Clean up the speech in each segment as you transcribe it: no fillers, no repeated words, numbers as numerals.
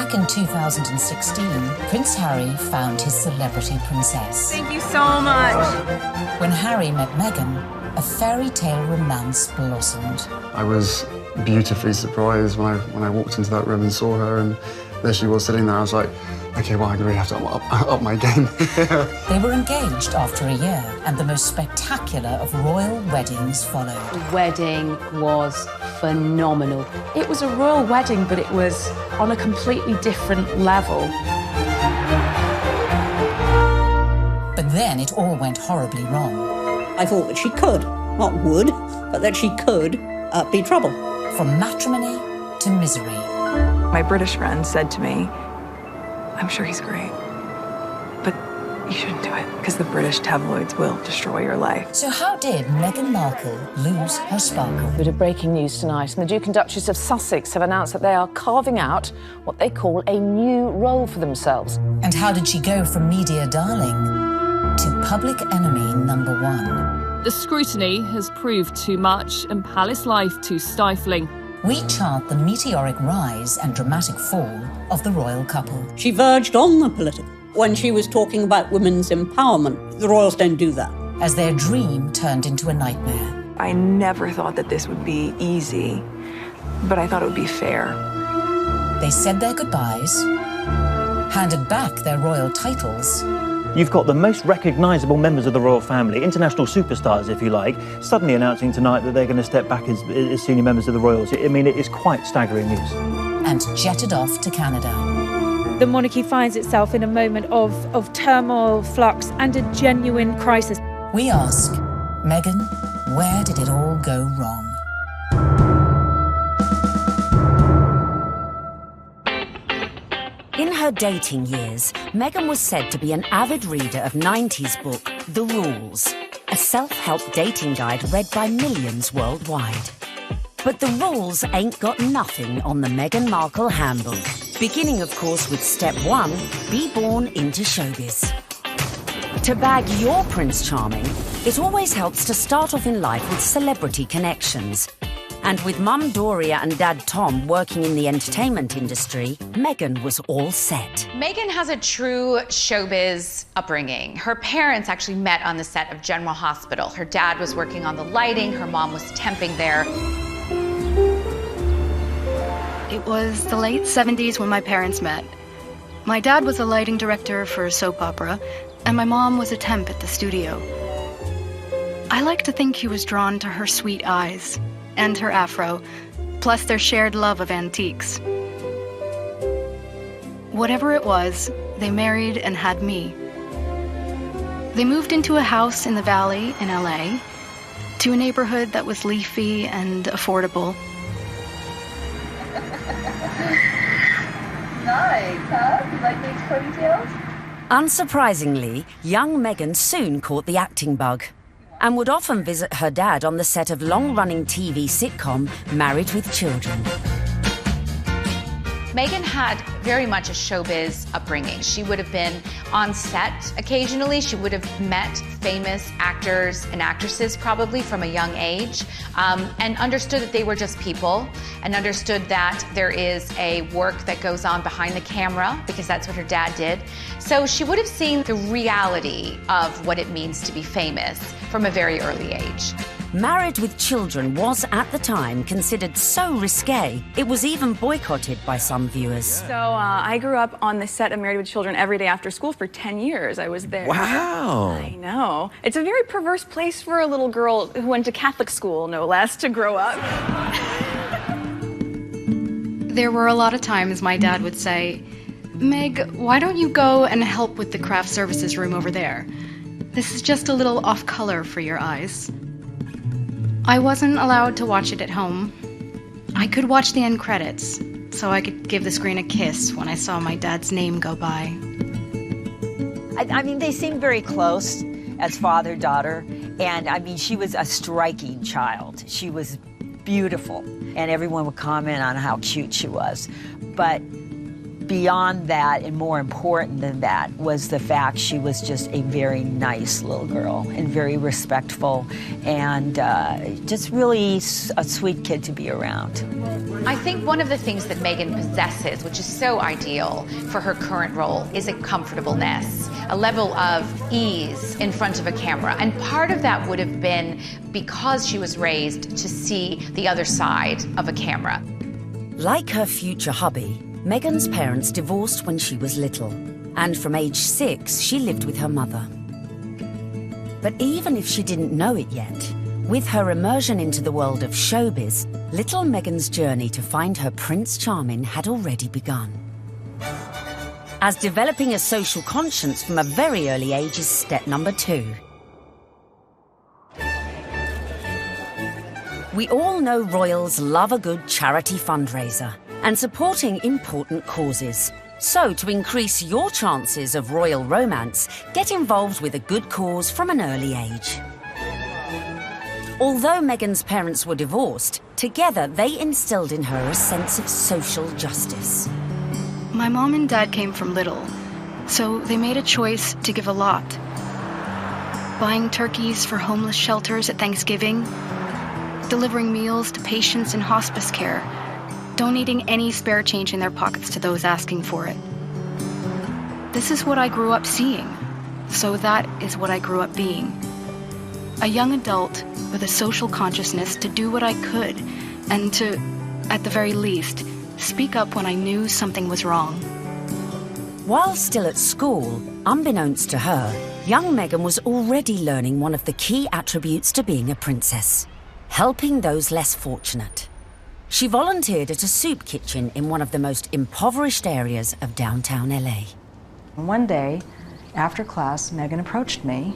back in 2016, Prince Harry found his celebrity princess. Thank you so much. When Harry met Meghan, a fairy tale romance blossomed. I was beautifully surprised when I walked into that room and saw her, and there she was sitting there. I was like, okay, well, I really have to up my game. They were engaged after a year, and the most spectacular of royal weddings followed. The wedding was phenomenal. It was a royal wedding, but it was on a completely different level. But then it all went horribly wrong. I thought that she could, not would, but that she could be trouble. From matrimony to misery. My British friend said to me, I'm sure he's great, but you shouldn't do it because the British tabloids will destroy your life. So how did Meghan Markle lose her sparkle? Bit of breaking news tonight, and the Duke and Duchess of Sussex have announced that they are carving out what they call a new role for themselves. And how did she go from media darling to public enemy number one? The scrutiny has proved too much and palace life too stifling. We chart the meteoric rise and dramatic fall of the royal couple. She verged on the political when she was talking about women's empowerment. The royals don't do that. As their dream turned into a nightmare. I never thought that this would be easy, but I thought it would be fair. They said their goodbyes, handed back their royal titles. You've got the most recognisable members of the royal family, international superstars, if you like, suddenly announcing tonight that they're going to step back as senior members of the royals. I mean, it is quite staggering news. And jetted off to Canada. The monarchy finds itself in a moment of turmoil, flux, and a genuine crisis. We ask, Meghan, where did it all go wrong? In her dating years, Meghan was said to be an avid reader of 90s book, The Rules, a self-help dating guide read by millions worldwide. But The Rules ain't got nothing on the Meghan Markle handbook. Beginning, of course, with step 1, be born into showbiz. To bag your Prince Charming, it always helps to start off in life with celebrity connections. And with Mum Doria and Dad Tom working in the entertainment industry, Meghan was all set. Meghan has a true showbiz upbringing. Her parents actually met on the set of General Hospital. Her dad was working on the lighting, her mom was temping there. It was the late 70s when my parents met. My dad was a lighting director for a soap opera, and my mom was a temp at the studio. I like to think he was drawn to her sweet eyes and her afro, plus their shared love of antiques. Whatever it was, they married and had me. They moved into a house in the Valley in LA, to a neighborhood that was leafy and affordable. Nice, huh? You like these ponytails? Unsurprisingly, young Meghan soon caught the acting bug and would often visit her dad on the set of long-running TV sitcom Married with Children. Meghan had very much a showbiz upbringing. She would have been on set occasionally. She would have met famous actors and actresses probably from a young age, and understood that they were just people, and understood that there is a work that goes on behind the camera, because that's what her dad did. So she would have seen the reality of what it means to be famous from a very early age. Married with Children was, at the time, considered so risque, it was even boycotted by some viewers. So I grew up on the set of Married with Children every day after school for 10 years. I was there. Wow. I know. It's a very perverse place for a little girl who went to Catholic school, no less, to grow up. There were a lot of times my dad would say, Meg, why don't you go and help with the craft services room over there? This is just a little off color for your eyes. I wasn't allowed to watch it at home. I could watch the end credits, so I could give the screen a kiss when I saw my dad's name go by. I mean, they seemed very close as father-daughter, and I mean, she was a striking child. She was beautiful, and everyone would comment on how cute she was. But beyond that, and more important than that, was the fact she was just a very nice little girl and very respectful and just really a sweet kid to be around. I think one of the things that Meghan possesses, which is so ideal for her current role, is a comfortableness, a level of ease in front of a camera. And part of that would have been because she was raised to see the other side of a camera. Like her future hubby, Meghan's parents divorced when she was little, and from age 6, she lived with her mother. But even if she didn't know it yet, with her immersion into the world of showbiz, little Meghan's journey to find her Prince Charming had already begun. As developing a social conscience from a very early age is step number 2. We all know royals love a good charity fundraiser and supporting important causes. So to increase your chances of royal romance, get involved with a good cause from an early age. Although Meghan's parents were divorced, together they instilled in her a sense of social justice. My mom and dad came from little, so they made a choice to give a lot. Buying turkeys for homeless shelters at Thanksgiving, delivering meals to patients in hospice care, donating any spare change in their pockets to those asking for it. This is what I grew up seeing, so that is what I grew up being. A young adult with a social consciousness to do what I could and to, at the very least, speak up when I knew something was wrong. While still at school, unbeknownst to her, young Meghan was already learning one of the key attributes to being a princess: helping those less fortunate. She volunteered at a soup kitchen in one of the most impoverished areas of downtown LA. One day, after class, Meghan approached me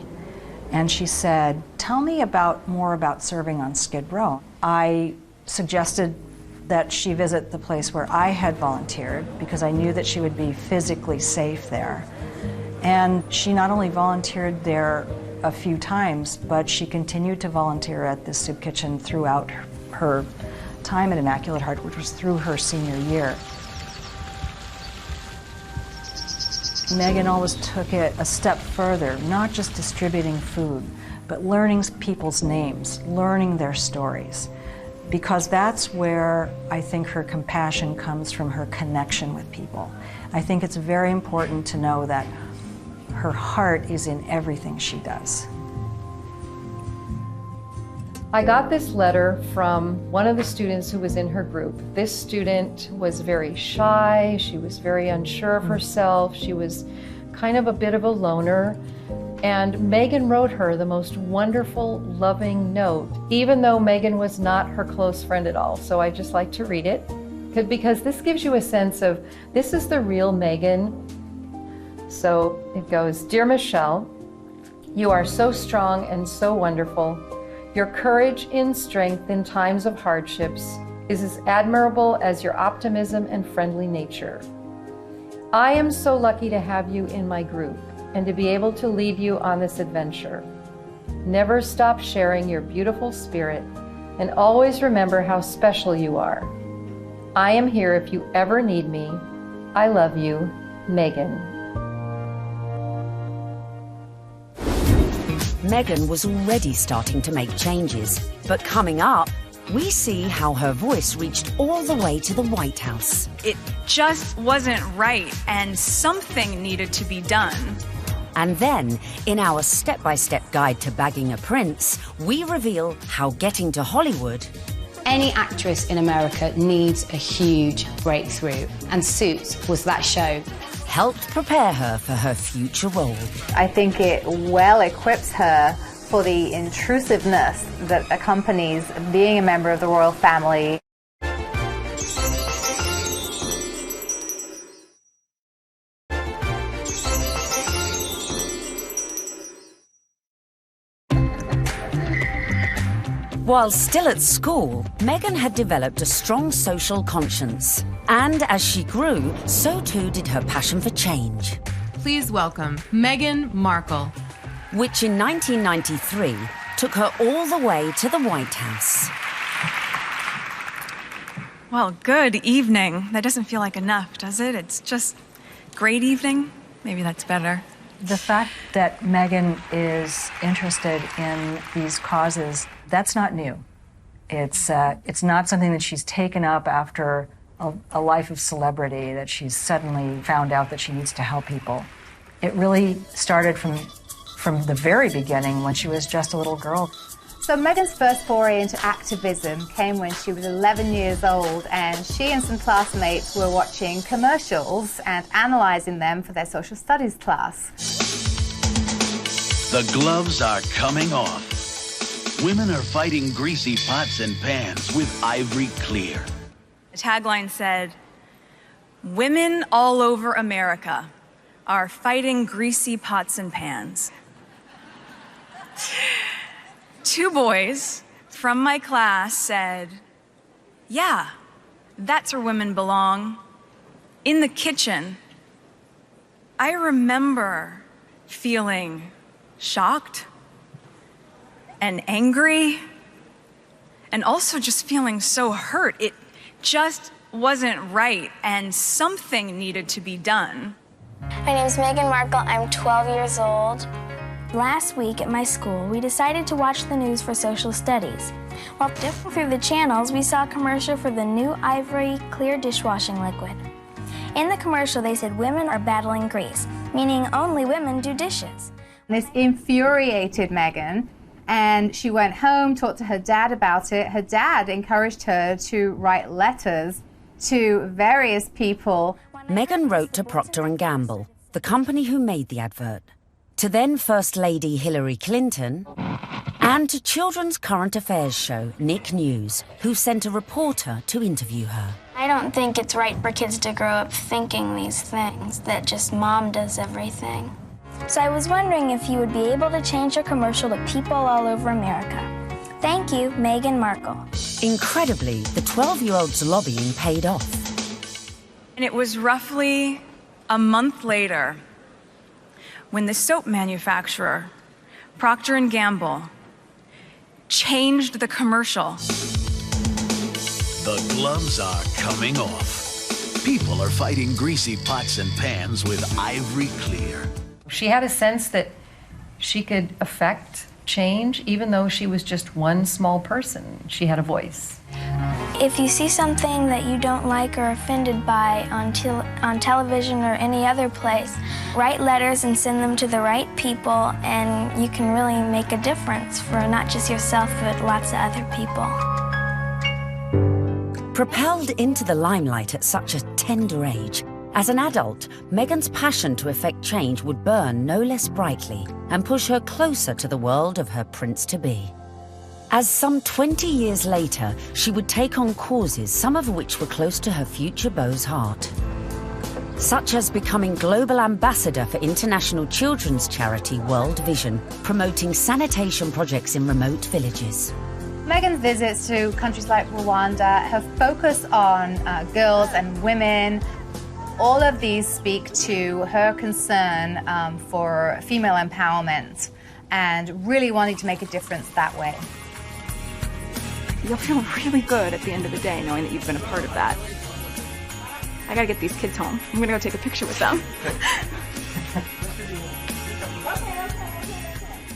and she said, "Tell me more about serving on Skid Row." I suggested that she visit the place where I had volunteered because I knew that she would be physically safe there. And she not only volunteered there a few times, but she continued to volunteer at this soup kitchen throughout her time at Immaculate Heart, which was through her senior year. Meghan always took it a step further, not just distributing food, but learning people's names, learning their stories, because that's where I think her compassion comes from, her connection with people. I think it's very important to know that her heart is in everything she does. I got this letter from one of the students who was in her group. This student was very shy, she was very unsure of herself, she was kind of a bit of a loner, and Meghan wrote her the most wonderful, loving note, even though Meghan was not her close friend at all. So I just like to read it, because this gives you a sense of, this is the real Meghan. So it goes, "Dear Michelle, you are so strong and so wonderful. Your courage in strength in times of hardships is as admirable as your optimism and friendly nature. I am so lucky to have you in my group and to be able to lead you on this adventure. Never stop sharing your beautiful spirit and always remember how special you are. I am here if you ever need me. I love you, Meghan." Meghan was already starting to make changes, but coming up, we see how her voice reached all the way to the White House. It just wasn't right, and something needed to be done. And then, in our step-by-step guide to bagging a prince, we reveal how getting to Hollywood... Any actress in America needs a huge breakthrough, and Suits was that show. Helped prepare her for her future role. I think it well equips her for the intrusiveness that accompanies being a member of the royal family. While still at school, Meghan had developed a strong social conscience. And as she grew, so too did her passion for change. Please welcome Meghan Markle. Which in 1993 took her all the way to the White House. Well, good evening. That doesn't feel like enough, does it? It's just great evening. Maybe that's better. The fact that Meghan is interested in these causes, that's not new. It's not something that she's taken up after a life of celebrity, that she's suddenly found out that she needs to help people. It really started from the very beginning when she was just a little girl. So Meghan's first foray into activism came when she was 11 years old, and she and some classmates were watching commercials and analysing them for their social studies class. The gloves are coming off. Women are fighting greasy pots and pans with Ivory Clear. The tagline said, "Women all over America are fighting greasy pots and pans." 2 boys from my class said, "Yeah, that's where women belong, in the kitchen." I remember feeling shocked and angry and also just feeling so hurt. It just wasn't right, and something needed to be done. My name is Meghan Markle. I'm 12 years old. Last week at my school, we decided to watch the news for social studies. While flipping through the channels, we saw a commercial for the new Ivory Clear dishwashing liquid. In the commercial, they said women are battling grease, meaning only women do dishes. This infuriated Meghan, and she went home, talked to her dad about it. Her dad encouraged her to write letters to various people. Meghan wrote to Procter & Gamble, the company who made the advert, to then First Lady Hillary Clinton, and to children's current affairs show Nick News, who sent a reporter to interview her. I don't think it's right for kids to grow up thinking these things, that just mom does everything. So I was wondering if you would be able to change your commercial to people all over America. Thank you, Meghan Markle. Incredibly, the 12-year-old's lobbying paid off. And it was roughly a month later when the soap manufacturer, Procter & Gamble, changed the commercial. The gloves are coming off. People are fighting greasy pots and pans with Ivory Clear. She had a sense that she could affect change, even though she was just one small person. She had a voice. If you see something that you don't like or are offended by on television or any other place, write letters and send them to the right people, and you can really make a difference for not just yourself, but lots of other people. Propelled into the limelight at such a tender age, as an adult, Meghan's passion to effect change would burn no less brightly and push her closer to the world of her prince-to-be. As some 20 years later, she would take on causes, some of which were close to her future beau's heart, such as becoming global ambassador for international children's charity World Vision, promoting sanitation projects in remote villages. Meghan's visits to countries like Rwanda have focused on girls and women. All of these speak to her concern for female empowerment and really wanting to make a difference that way. You'll feel really good at the end of the day knowing that you've been a part of that. I gotta get these kids home. I'm gonna go take a picture with them.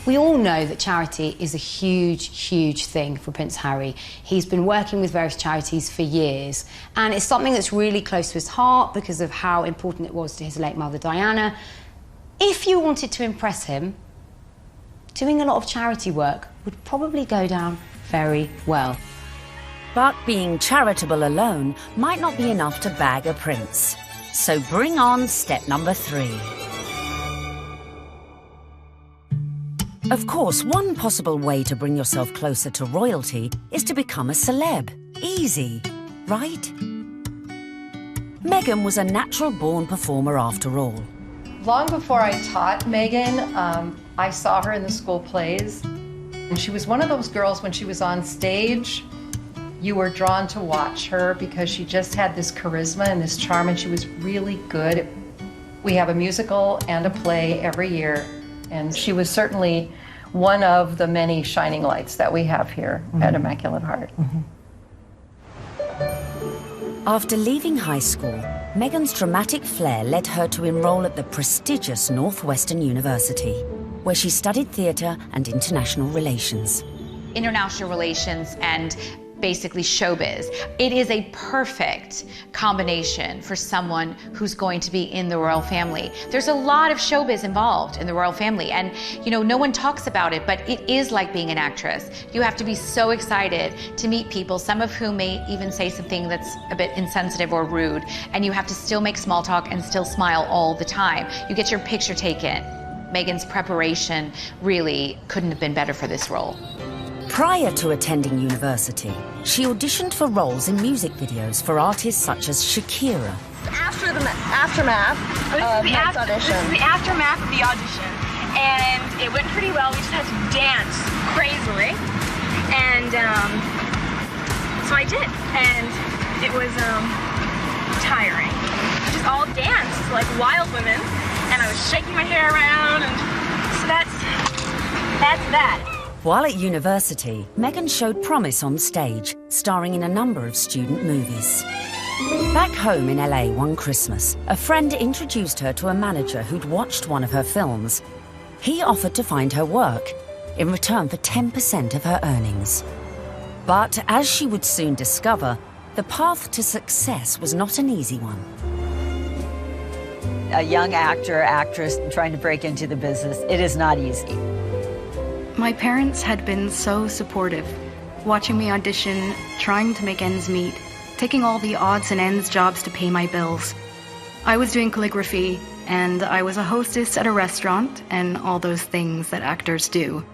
We all know that charity is a huge, huge thing for Prince Harry. He's been working with various charities for years, and it's something that's really close to his heart because of how important it was to his late mother, Diana. If you wanted to impress him, doing a lot of charity work would probably go down very well. But being charitable alone might not be enough to bag a prince. So bring on step number 3. Of course, one possible way to bring yourself closer to royalty is to become a celeb. Easy, right? Meghan was a natural-born performer after all. Long before I taught Meghan, I saw her in the school plays. And she was one of those girls, when she was on stage, you were drawn to watch her because she just had this charisma and this charm, and she was really good. We have a musical and a play every year, and she was certainly one of the many shining lights that we have here at Immaculate Heart. After leaving high school, Meghan's dramatic flair led her to enroll at the prestigious Northwestern University, where she studied theatre and international relations. International relations and basically showbiz. It is a perfect combination for someone who's going to be in the royal family. There's a lot of showbiz involved in the royal family, and you know, no one talks about it, but it is like being an actress. You have to be so excited to meet people, some of whom may even say something that's a bit insensitive or rude, and you have to still make small talk and still smile all the time. You get your picture taken. Meghan's preparation really couldn't have been better for this role. Prior to attending university, she auditioned for roles in music videos for artists such as Shakira. After the aftermath of the audition. This is the aftermath of the audition, and it went pretty well. We just had to dance crazily, and so I did, and it was tiring. We just all danced like wild women, and I was shaking my hair around, and so that's that. While at university, Meghan showed promise on stage, starring in a number of student movies. Back home in LA one Christmas, a friend introduced her to a manager who'd watched one of her films. He offered to find her work in return for 10% of her earnings. But as she would soon discover, the path to success was not an easy one. A young actor, actress trying to break into the business, it is not easy. My parents had been so supportive, watching me audition, trying to make ends meet, taking all the odds and ends jobs to pay my bills. I was doing calligraphy, and I was a hostess at a restaurant, and all those things that actors do.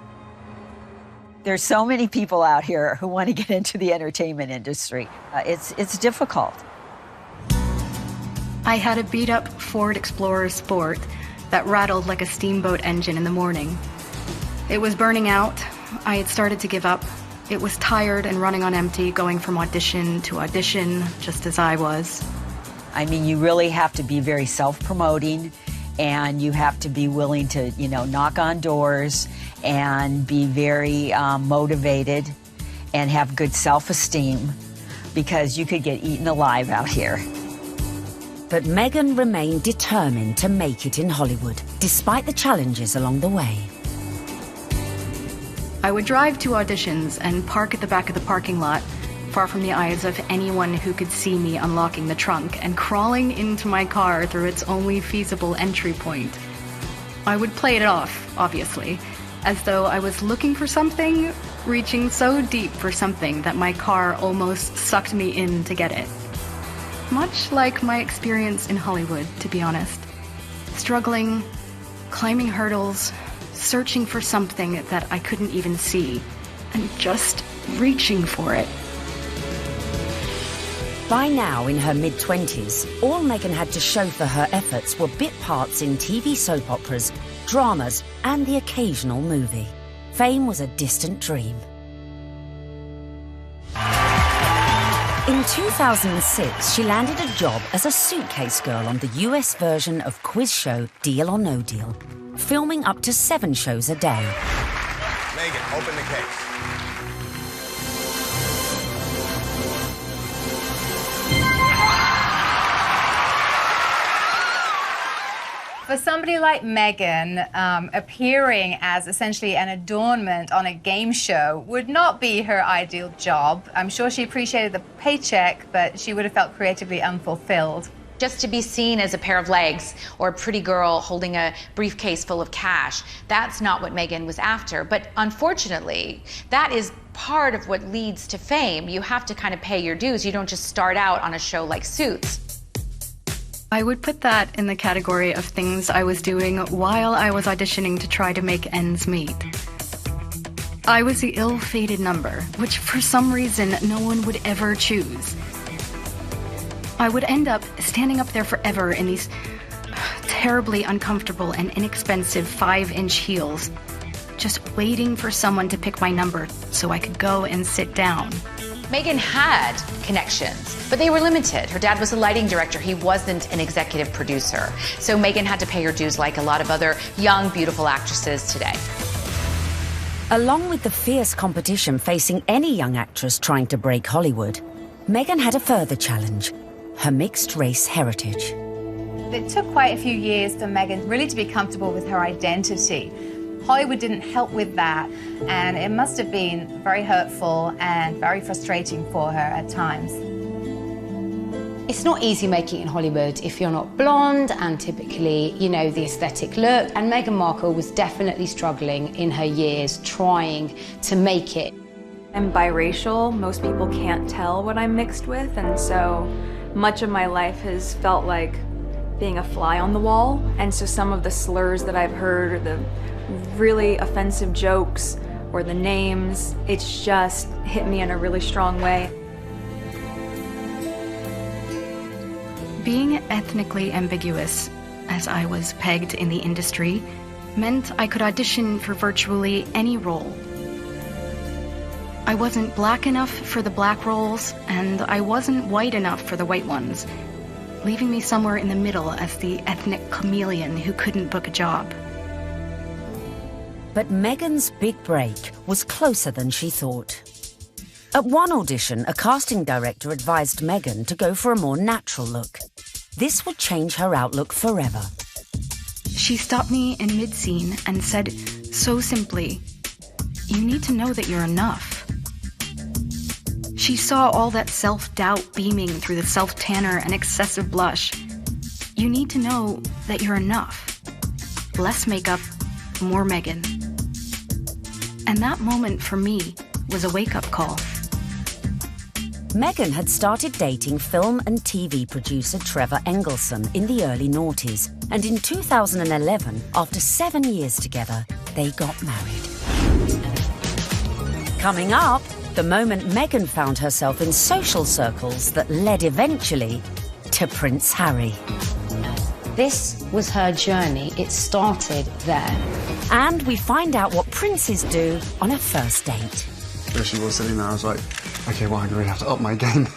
There's so many people out here who want to get into the entertainment industry. It's difficult. I had a beat-up Ford Explorer Sport that rattled like a steamboat engine in the morning. It was burning out. I had started to give up. It was tired and running on empty, going from audition to audition, just as I was. I mean, you really have to be very self-promoting, and you have to be willing to, you know, knock on doors and be very motivated and have good self-esteem, because you could get eaten alive out here. But Meghan remained determined to make it in Hollywood, despite the challenges along the way. I would drive to auditions and park at the back of the parking lot, far from the eyes of anyone who could see me unlocking the trunk and crawling into my car through its only feasible entry point. I would play it off, obviously, as though I was looking for something, reaching so deep for something that my car almost sucked me in to get it. Much like my experience in Hollywood, to be honest. Struggling, climbing hurdles, searching for something that I couldn't even see, and just reaching for it. By now, in her mid-20s, all Meghan had to show for her efforts were bit parts in TV soap operas, dramas, and the occasional movie. Fame was a distant dream. In 2006, she landed a job as a suitcase girl on the US version of quiz show Deal or No Deal, filming up to 7 shows a day. Meghan, open the case. For somebody like Meghan, appearing as essentially an adornment on a game show would not be her ideal job. I'm sure she appreciated the paycheck, but she would have felt creatively unfulfilled. Just to be seen as a pair of legs or a pretty girl holding a briefcase full of cash, that's not what Meghan was after. But unfortunately, that is part of what leads to fame. You have to kind of pay your dues. You don't just start out on a show like Suits. I would put that in the category of things I was doing while I was auditioning to try to make ends meet. I was the ill-fated number, which for some reason no one would ever choose. I would end up standing up there forever in these terribly uncomfortable and inexpensive 5-inch heels, just waiting for someone to pick my number so I could go and sit down. Meghan had connections, but they were limited. Her dad was a lighting director. He wasn't an executive producer. So Meghan had to pay her dues like a lot of other young, beautiful actresses today. Along with the fierce competition facing any young actress trying to break Hollywood, Meghan had a further challenge: her mixed-race heritage. It took quite a few years for Meghan really to be comfortable with her identity. Hollywood didn't help with that, and it must have been very hurtful and very frustrating for her at times. It's not easy making it in Hollywood if you're not blonde and typically, you know, the aesthetic look. And Meghan Markle was definitely struggling in her years trying to make it. I'm biracial. Most people can't tell what I'm mixed with, and so much of my life has felt like being a fly on the wall. And so some of the slurs that I've heard, or the really offensive jokes, or the names, it's just hit me in a really strong way. Being ethnically ambiguous, as I was pegged in the industry, meant I could audition for virtually any role. I wasn't black enough for the black roles, and I wasn't white enough for the white ones, leaving me somewhere in the middle as the ethnic chameleon who couldn't book a job. But Meghan's big break was closer than she thought. At one audition, a casting director advised Meghan to go for a more natural look. This would change her outlook forever. She stopped me in mid-scene and said so simply, "You need to know that you're enough." She saw all that self-doubt beaming through the self-tanner and excessive blush. You need to know that you're enough. Less makeup, more Meghan. And that moment for me was a wake-up call. Meghan had started dating film and TV producer Trevor Engelson in the early noughties, and in 2011, after 7 years together, they got married. Coming up, the moment Meghan found herself in social circles that led eventually to Prince Harry. This was her journey. It started there. And we find out what princes do on a first date. There she was sitting there, I was like, okay, well, I'm going to have to up my game.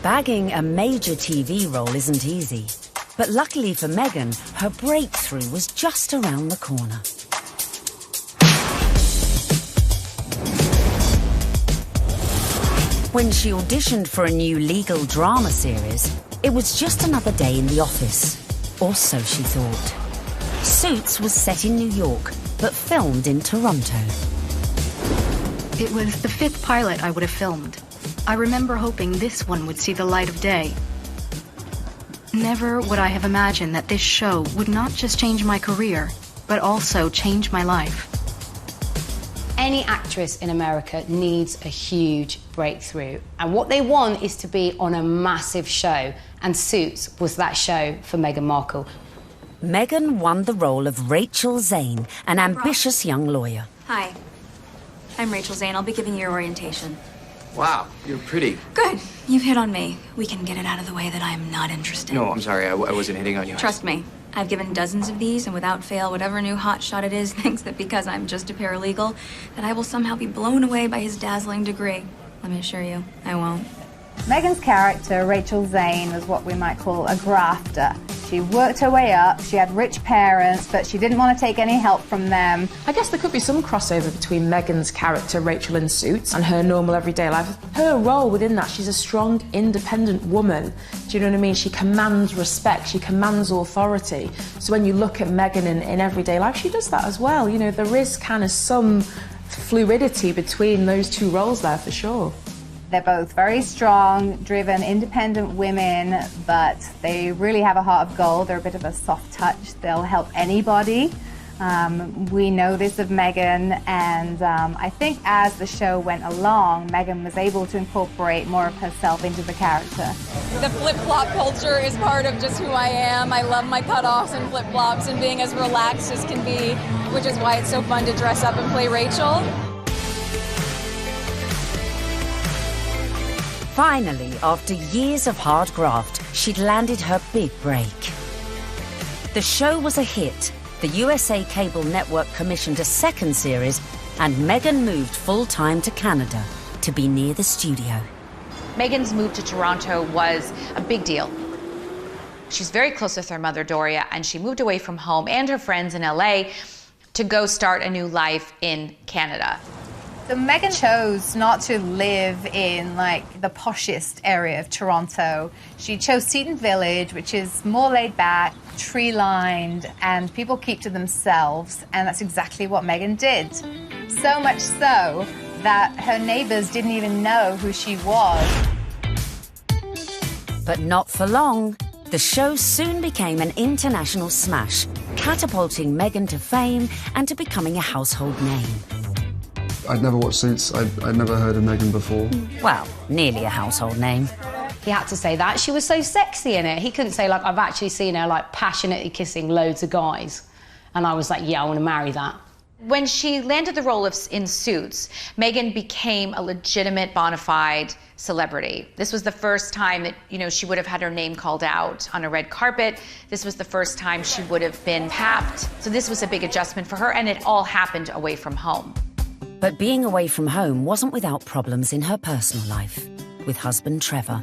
Bagging a major TV role isn't easy. But luckily for Meghan, her breakthrough was just around the corner. When she auditioned for a new legal drama series, it was just another day in the office. Or so she thought. Suits was set in New York, but filmed in Toronto. It was the 5th pilot I would have filmed. I remember hoping this one would see the light of day. Never would I have imagined that this show would not just change my career, but also change my life. Any actress in America needs a huge breakthrough. And what they want is to be on a massive show. And Suits was that show for Meghan Markle. Meghan won the role of Rachel Zane, an ambitious young lawyer. Hi, I'm Rachel Zane. I'll be giving you your orientation. Wow, you're pretty. Good. You've hit on me. We can get it out of the way that I am not interested. No, I'm sorry. I wasn't hitting on you. Trust me. I've given dozens of these, and without fail, whatever new hotshot it is thinks that because I'm just a paralegal, that I will somehow be blown away by his dazzling degree. Let me assure you, I won't. Meghan's character, Rachel Zane, was what we might call a grafter. She worked her way up, she had rich parents, but she didn't want to take any help from them. I guess there could be some crossover between Meghan's character, Rachel in Suits, and her normal everyday life. Her role within that, she's a strong, independent woman. Do you know what I mean? She commands respect, she commands authority. So when you look at Meghan in everyday life, she does that as well. You know, there is kind of some fluidity between those two roles there for sure. They're both very strong, driven, independent women, but they really have a heart of gold. They're a bit of a soft touch. They'll help anybody. We know this of Meghan, and I think as the show went along, Meghan was able to incorporate more of herself into the character. The flip-flop culture is part of just who I am. I love my cutoffs and flip-flops and being as relaxed as can be, which is why it's so fun to dress up and play Rachel. Finally, after years of hard graft, she'd landed her big break. The show was a hit. The USA Cable Network commissioned a second series, and Meghan moved full-time to Canada to be near the studio. Meghan's move to Toronto was a big deal. She's very close with her mother, Doria, and she moved away from home and her friends in LA to go start a new life in Canada. So Meghan chose not to live in like the poshest area of Toronto. She chose Seton Village, which is more laid back, tree-lined, and people keep to themselves, and that's exactly what Meghan did. So much so that her neighbors didn't even know who she was. But not for long. The show soon became an international smash, catapulting Meghan to fame and to becoming a household name. I'd never watched Suits. I'd never heard of Meghan before. Well, nearly a household name. He had to say that. She was so sexy in it. He couldn't say, like, I've actually seen her, like, passionately kissing loads of guys. And I was like, yeah, I want to marry that. When she landed the role in Suits, Meghan became a legitimate, bona fide celebrity. This was the first time that, you know, she would have had her name called out on a red carpet. This was the first time she would have been tapped. So this was a big adjustment for her, and it all happened away from home. But being away from home wasn't without problems in her personal life, with husband Trevor.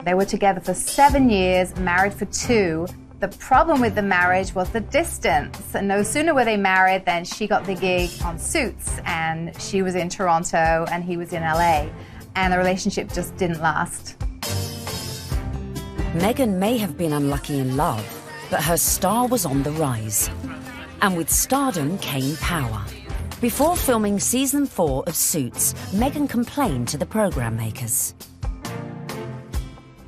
They were together for 7 years, married for 2. The problem with the marriage was the distance. And no sooner were they married than she got the gig on Suits, and she was in Toronto and he was in LA. And the relationship just didn't last. Meghan may have been unlucky in love, but her star was on the rise. And with stardom came power. Before filming season 4 of Suits, Meghan complained to the programme makers.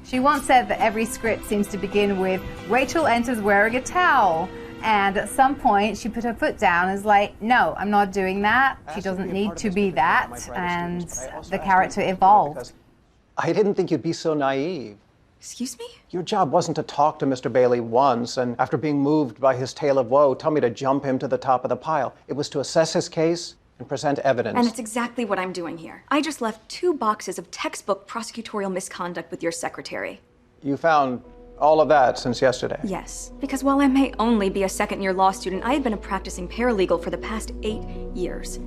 She once said that every script seems to begin with, Rachel enters wearing a towel. And at some point, she put her foot down and was like, no, I'm not doing that. She doesn't need to be that. And the character evolved. I didn't think you'd be so naive. Excuse me? Your job wasn't to talk to Mr. Bailey once and, after being moved by his tale of woe, tell me to jump him to the top of the pile. It was to assess his case and present evidence. And it's exactly what I'm doing here. I just left 2 boxes of textbook prosecutorial misconduct with your secretary. You found all of that since yesterday? Yes, because while I may only be a second-year law student, I have been a practicing paralegal for the past 8 years.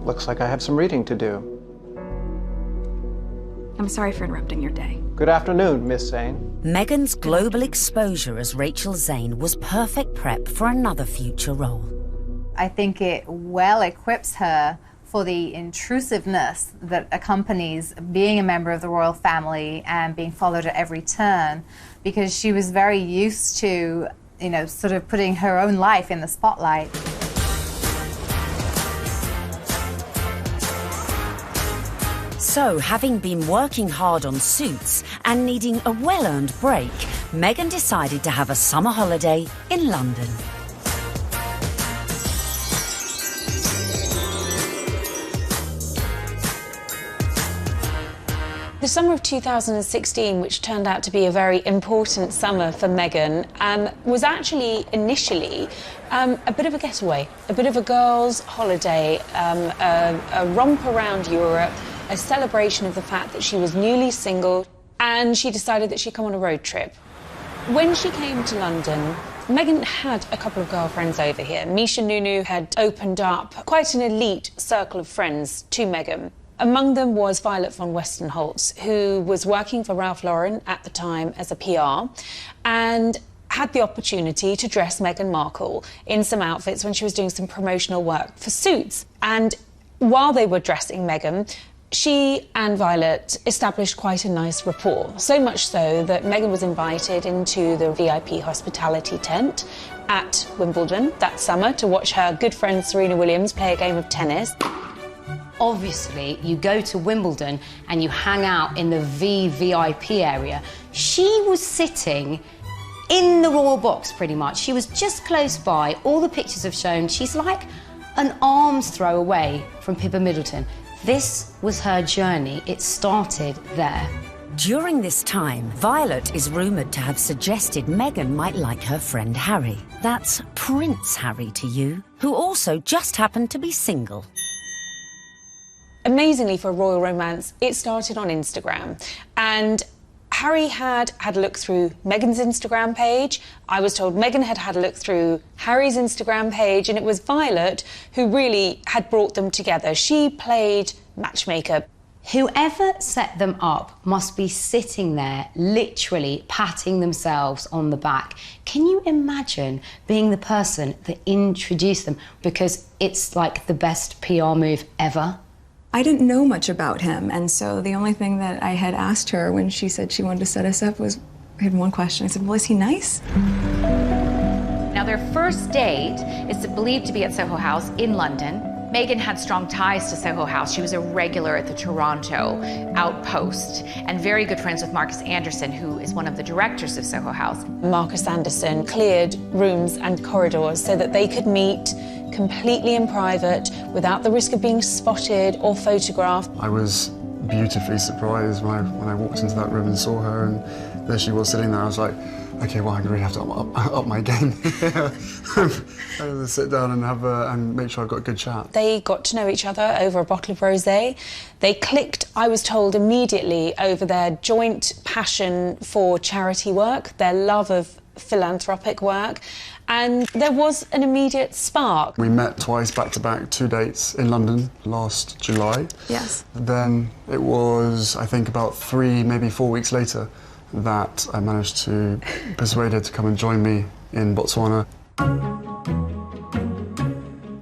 Looks like I have some reading to do. I'm sorry for interrupting your day. Good afternoon, Miss Zane. Meghan's global exposure as Rachel Zane was perfect prep for another future role. I think it well equips her for the intrusiveness that accompanies being a member of the royal family and being followed at every turn, because she was very used to, you know, sort of putting her own life in the spotlight. So, having been working hard on Suits and needing a well-earned break, Meghan decided to have a summer holiday in London. The summer of 2016, which turned out to be a very important summer for Meghan, was actually initially a bit of a getaway, a bit of a girls' holiday, a romp around Europe, a celebration of the fact that she was newly single, and she decided that she'd come on a road trip. When she came to London, Meghan had a couple of girlfriends over here. Misha Nunu had opened up quite an elite circle of friends to Meghan. Among them was Violet von Westenholz, who was working for Ralph Lauren at the time as a PR, and had the opportunity to dress Meghan Markle in some outfits when she was doing some promotional work for Suits. And while they were dressing Meghan, she and Violet established quite a nice rapport, so much so that Meghan was invited into the VIP hospitality tent at Wimbledon that summer to watch her good friend Serena Williams play a game of tennis. Obviously, you go to Wimbledon and you hang out in the VVIP area. She was sitting in the royal box, pretty much. She was just close by. All the pictures have shown she's like an arm's throw away from Pippa Middleton. This was her journey. It started there. During this time, Violet is rumoured to have suggested Meghan might like her friend Harry. That's Prince Harry to you, who also just happened to be single. Amazingly, for a royal romance, it started on Instagram. And Harry had a look through Meghan's Instagram page. I was told Meghan had a look through Harry's Instagram page, and it was Violet who really had brought them together. She played matchmaker. Whoever set them up must be sitting there, literally patting themselves on the back. Can you imagine being the person that introduced them? Because it's like the best PR move ever. I didn't know much about him, and so the only thing that I had asked her when she said she wanted to set us up was, I had one question. I said, well, is he nice? Now, their first date is believed to be at Soho House in London. Meghan had strong ties to Soho House. She was a regular at the Toronto outpost and very good friends with Marcus Anderson, who is one of the directors of Soho House. Marcus Anderson cleared rooms and corridors so that they could meet completely in private without the risk of being spotted or photographed. I was beautifully surprised when I walked into that room and saw her, and there she was sitting there. I was like, okay, well, I really have to up my game. I'm going to sit down and and make sure I've got a good chat. They got to know each other over a bottle of rosé. They clicked, I was told, immediately over their joint passion for charity work, their love of philanthropic work, and there was an immediate spark. We met twice, back-to-back, 2 dates in London last July. Yes. Then it was, I think, about 3, maybe 4 weeks later that I managed to persuade her to come and join me in Botswana.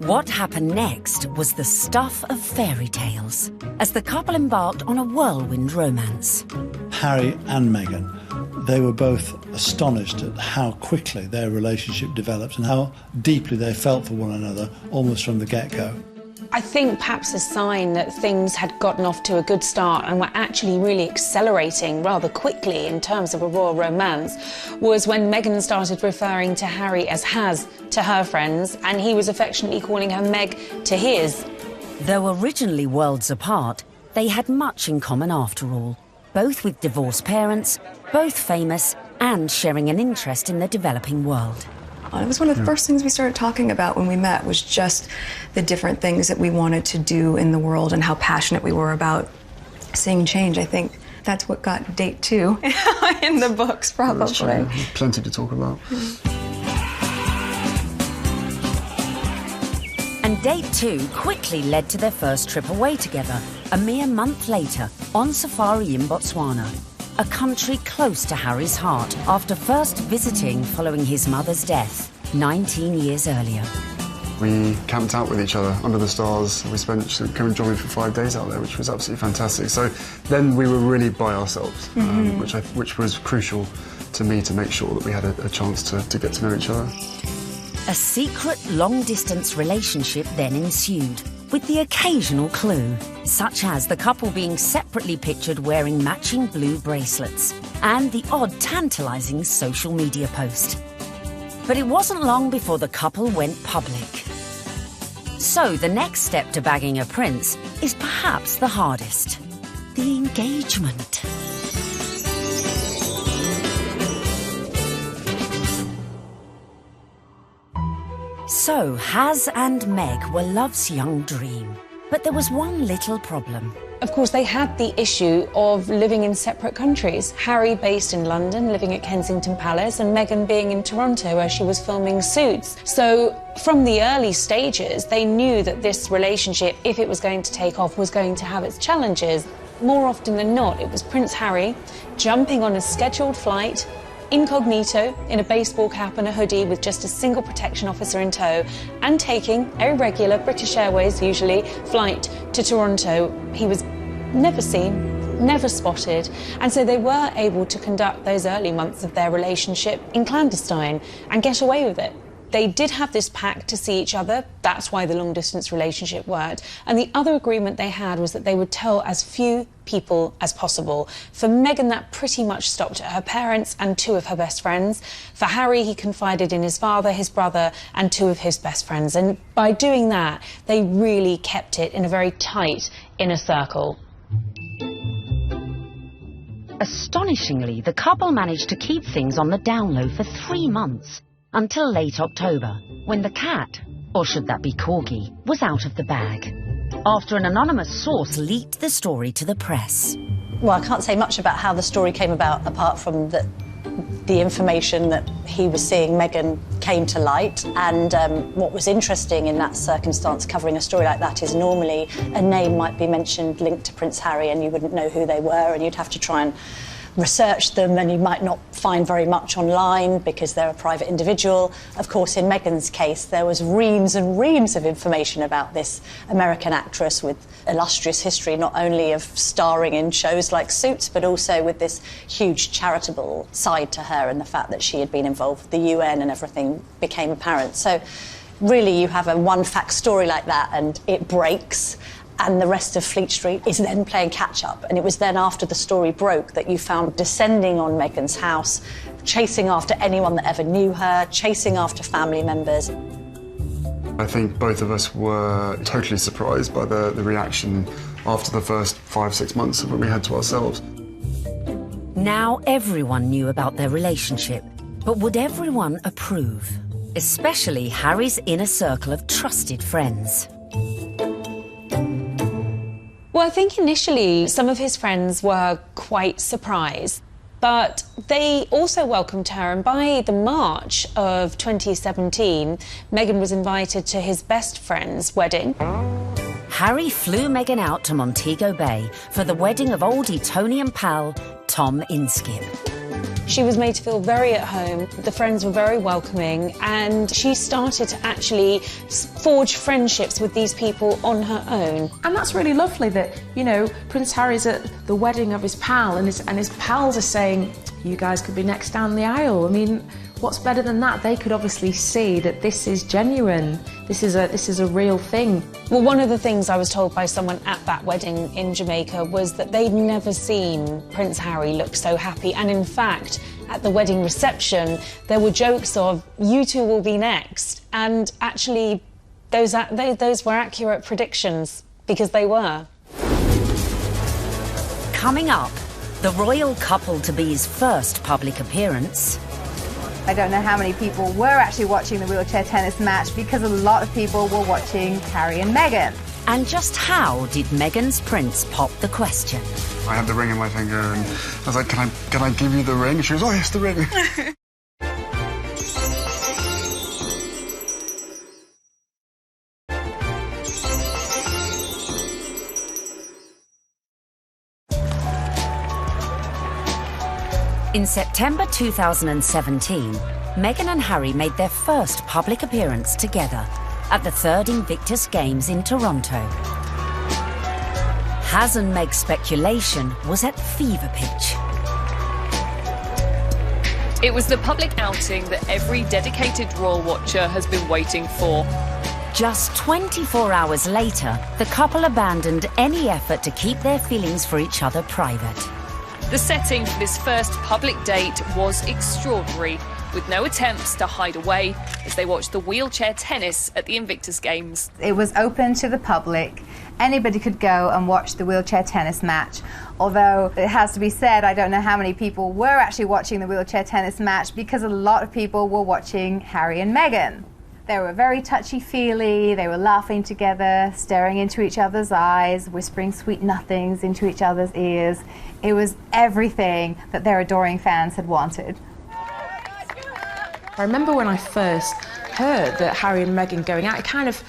What happened next was the stuff of fairy tales, as the couple embarked on a whirlwind romance. Harry and Meghan, they were both astonished at how quickly their relationship developed and how deeply they felt for one another, almost from the get-go. I think perhaps a sign that things had gotten off to a good start and were actually really accelerating rather quickly in terms of a royal romance was when Meghan started referring to Harry as Has to her friends, and he was affectionately calling her Meg to his. Though originally worlds apart, they had much in common after all, both with divorced parents, both famous, and sharing an interest in the developing world. It was one of the first things we started talking about when we met, was just the different things that we wanted to do in the world and how passionate we were about seeing change. I think that's what got date 2 in the books, probably. Plenty to talk about. And date 2 quickly led to their first trip away together, a mere month later, on safari in Botswana, a country close to Harry's heart after first visiting following his mother's death 19 years earlier. We camped out with each other under the stars. She came and joined me for 5 days out there, which was absolutely fantastic. So then we were really by ourselves, which was crucial to me to make sure that we had a chance to get to know each other. A secret long-distance relationship then ensued, with the occasional clue, such as the couple being separately pictured wearing matching blue bracelets, and the odd tantalising social media post. But it wasn't long before the couple went public. So the next step to bagging a prince is perhaps the hardest: the engagement. So, Has and Meg were love's young dream. But there was one little problem. Of course, they had the issue of living in separate countries. Harry based in London, living at Kensington Palace, and Meghan being in Toronto, where she was filming Suits. So, from the early stages, they knew that this relationship, if it was going to take off, was going to have its challenges. More often than not, it was Prince Harry jumping on a scheduled flight, incognito, in a baseball cap and a hoodie with just a single protection officer in tow, and taking a regular British Airways, usually, flight to Toronto. He was never seen, never spotted, and so they were able to conduct those early months of their relationship in clandestine and get away with it. They did have this pact to see each other. That's why the long-distance relationship worked. And the other agreement they had was that they would tell as few people as possible. For Meghan, that pretty much stopped at her parents and 2 of her best friends. For Harry, he confided in his father, his brother, and 2 of his best friends. And by doing that, they really kept it in a very tight inner circle. Astonishingly, the couple managed to keep things on the down low for 3 months, until late October, when the cat, or should that be corgi, was out of the bag, after an anonymous source leaked the story to the press. Well, I can't say much about how the story came about, apart from that the information that he was seeing Meghan came to light. And what was interesting in that circumstance, covering a story like that, is normally a name might be mentioned linked to Prince Harry and you wouldn't know who they were, and you'd have to try and research them, and you might not find very much online because they're a private individual. Of course, in Meghan's case, there was reams and reams of information about this American actress with illustrious history, not only of starring in shows like Suits, but also with this huge charitable side to her, and the fact that she had been involved with the UN and everything became apparent. So really, you have a one-fact story like that, and it breaks, and the rest of Fleet Street is then playing catch-up. And it was then after the story broke that you found descending on Meghan's house, chasing after anyone that ever knew her, chasing after family members. I think both of us were totally surprised by the reaction after the first 5-6 months of what we had to ourselves. Now everyone knew about their relationship, but would everyone approve? Especially Harry's inner circle of trusted friends. Well, I think initially some of his friends were quite surprised, but they also welcomed her, and by the March of 2017, Meghan was invited to his best friend's wedding. Harry flew Meghan out to Montego Bay for the wedding of old Etonian pal Tom Inskip. She was made to feel very at home, the friends were very welcoming, and she started to actually forge friendships with these people on her own. And that's really lovely that, you know, Prince Harry's at the wedding of his pal, and his pals are saying, you guys could be next down the aisle. I mean, what's better than that? They could obviously see that this is genuine. This is a real thing. Well, one of the things I was told by someone at that wedding in Jamaica was that they'd never seen Prince Harry look so happy. And in fact, at the wedding reception, there were jokes of, you two will be next. And actually, those were accurate predictions, because they were. Coming up, the royal couple-to-be's first public appearance. I don't know how many people were actually watching the wheelchair tennis match, because a lot of people were watching Harry and Meghan. And just how did Meghan's prince pop the question? I had the ring in my finger and I was like, can I give you the ring? She was, oh yes, the ring. In September 2017, Meghan and Harry made their first public appearance together at the 3rd Invictus Games in Toronto. Has and Meg's speculation was at fever pitch. It was the public outing that every dedicated royal watcher has been waiting for. Just 24 hours later, the couple abandoned any effort to keep their feelings for each other private. The setting for this first public date was extraordinary, with no attempts to hide away as they watched the wheelchair tennis at the Invictus Games. It was open to the public. Anybody could go and watch the wheelchair tennis match. Although it has to be said, I don't know how many people were actually watching the wheelchair tennis match, because a lot of people were watching Harry and Meghan. They were very touchy-feely, they were laughing together, staring into each other's eyes, whispering sweet nothings into each other's ears. It was everything that their adoring fans had wanted. I remember when I first heard that Harry and Meghan going out, it kind of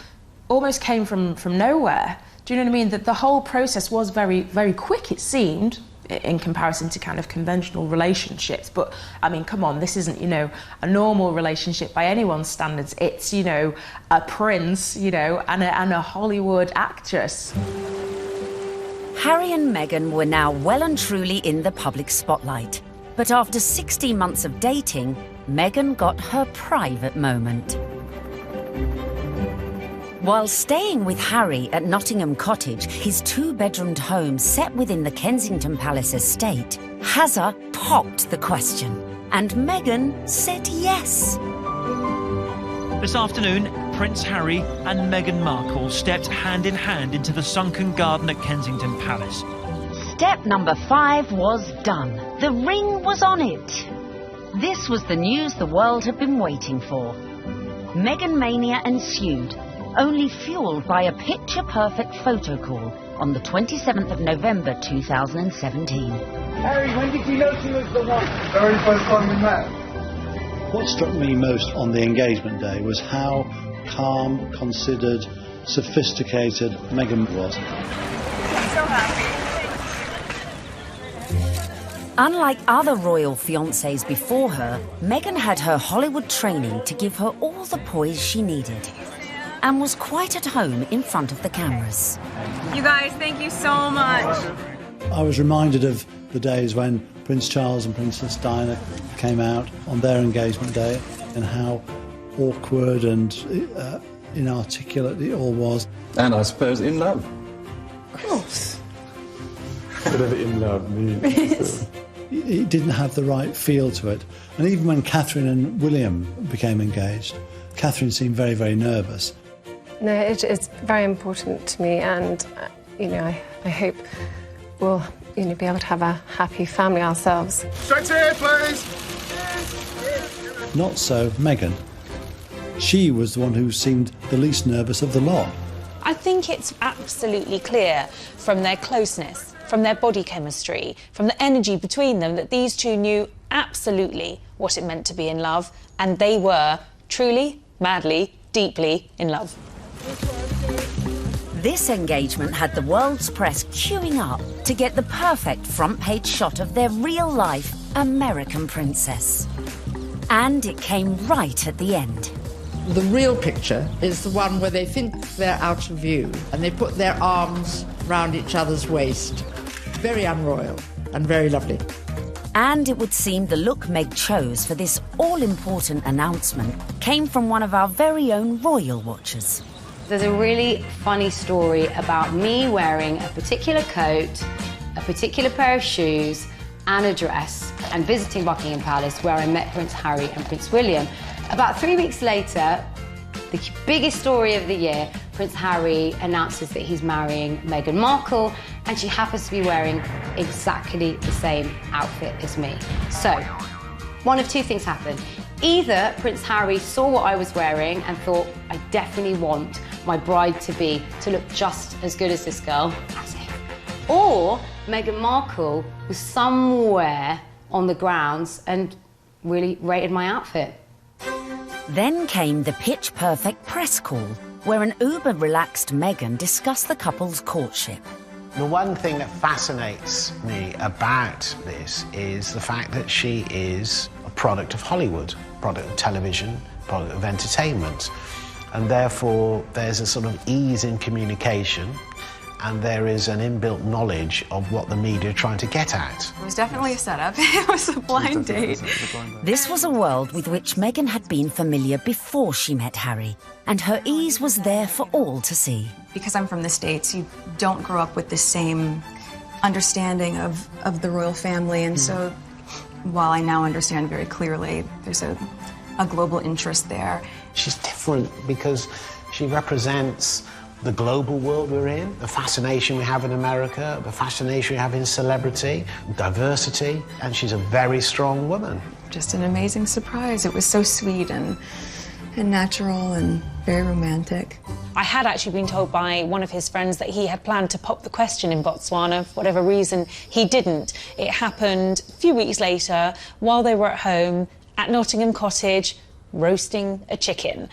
almost came from nowhere. Do you know what I mean? That the whole process was very, very quick, it seemed, in comparison to kind of conventional relationships. But, I mean, come on, this isn't, you know, a normal relationship by anyone's standards. It's, you know, a prince, you know, and a Hollywood actress. Harry and Meghan were now well and truly in the public spotlight. But after 16 months of dating, Meghan got her private moment. While staying with Harry at Nottingham Cottage, his 2-bedroomed home set within the Kensington Palace estate, Hazza popped the question, and Meghan said yes. This afternoon, Prince Harry and Meghan Markle stepped hand in hand into the sunken garden at Kensington Palace. Step number 5 was done. The ring was on it. This was the news the world had been waiting for. Meghan mania ensued. only fuelled by a picture-perfect photo call on the 27th of November 2017. Harry, when did you know she was the one? The very first time we met. What struck me most on the engagement day was how calm, considered, sophisticated Meghan was. I'm so happy. Unlike other royal fiancés before her, Meghan had her Hollywood training to give her all the poise she needed and was quite at home in front of the cameras. You guys, thank you so much. I was reminded of the days when Prince Charles and Princess Diana came out on their engagement day and how awkward and inarticulate it all was. And I suppose in love. Of course. Whatever in love means. It didn't have the right feel to it. And even when Catherine and William became engaged, Catherine seemed very, very nervous. No, it's very important to me, and I hope we'll be able to have a happy family ourselves. Straight here, please. Not so Meghan. She was the one who seemed the least nervous of the lot. I think it's absolutely clear from their closeness, from their body chemistry, from the energy between them, that these two knew absolutely what it meant to be in love, and they were truly, madly, deeply in love. This engagement had the world's press queuing up to get the perfect front-page shot of their real-life American princess. And it came right at the end. The real picture is the one where they think they're out of view and they put their arms round each other's waist. Very unroyal and very lovely. And it would seem the look Meg chose for this all-important announcement came from one of our very own royal watchers. There's a really funny story about me wearing a particular coat, a particular pair of shoes, and a dress, and visiting Buckingham Palace, where I met Prince Harry and Prince William. About 3 weeks later, the biggest story of the year, Prince Harry announces that he's marrying Meghan Markle, and she happens to be wearing exactly the same outfit as me. So, one of two things happened. Either Prince Harry saw what I was wearing and thought, I definitely want my bride-to-be to look just as good as this girl, as if. Or Meghan Markle was somewhere on the grounds and really rated my outfit. Then came the pitch-perfect press call, where an uber-relaxed Meghan discussed the couple's courtship. The one thing that fascinates me about this is the fact that she is a product of Hollywood, product of television, product of entertainment. And therefore, there's a sort of ease in communication, and there is an inbuilt knowledge of what the media are trying to get at. It was definitely a setup. It was a blind date. This was a world with which Meghan had been familiar before she met Harry, and her ease was there for all to see. Because I'm from the States, you don't grow up with the same understanding of the royal family, and so while I now understand very clearly, there's a global interest there. She's different because she represents the global world we're in, the fascination we have in America, the fascination we have in celebrity, diversity, and she's a very strong woman. Just an amazing surprise. It was so sweet and natural and very romantic. I had actually been told by one of his friends that he had planned to pop the question in Botswana. For whatever reason, he didn't. It happened a few weeks later while they were at home at Nottingham Cottage roasting a chicken.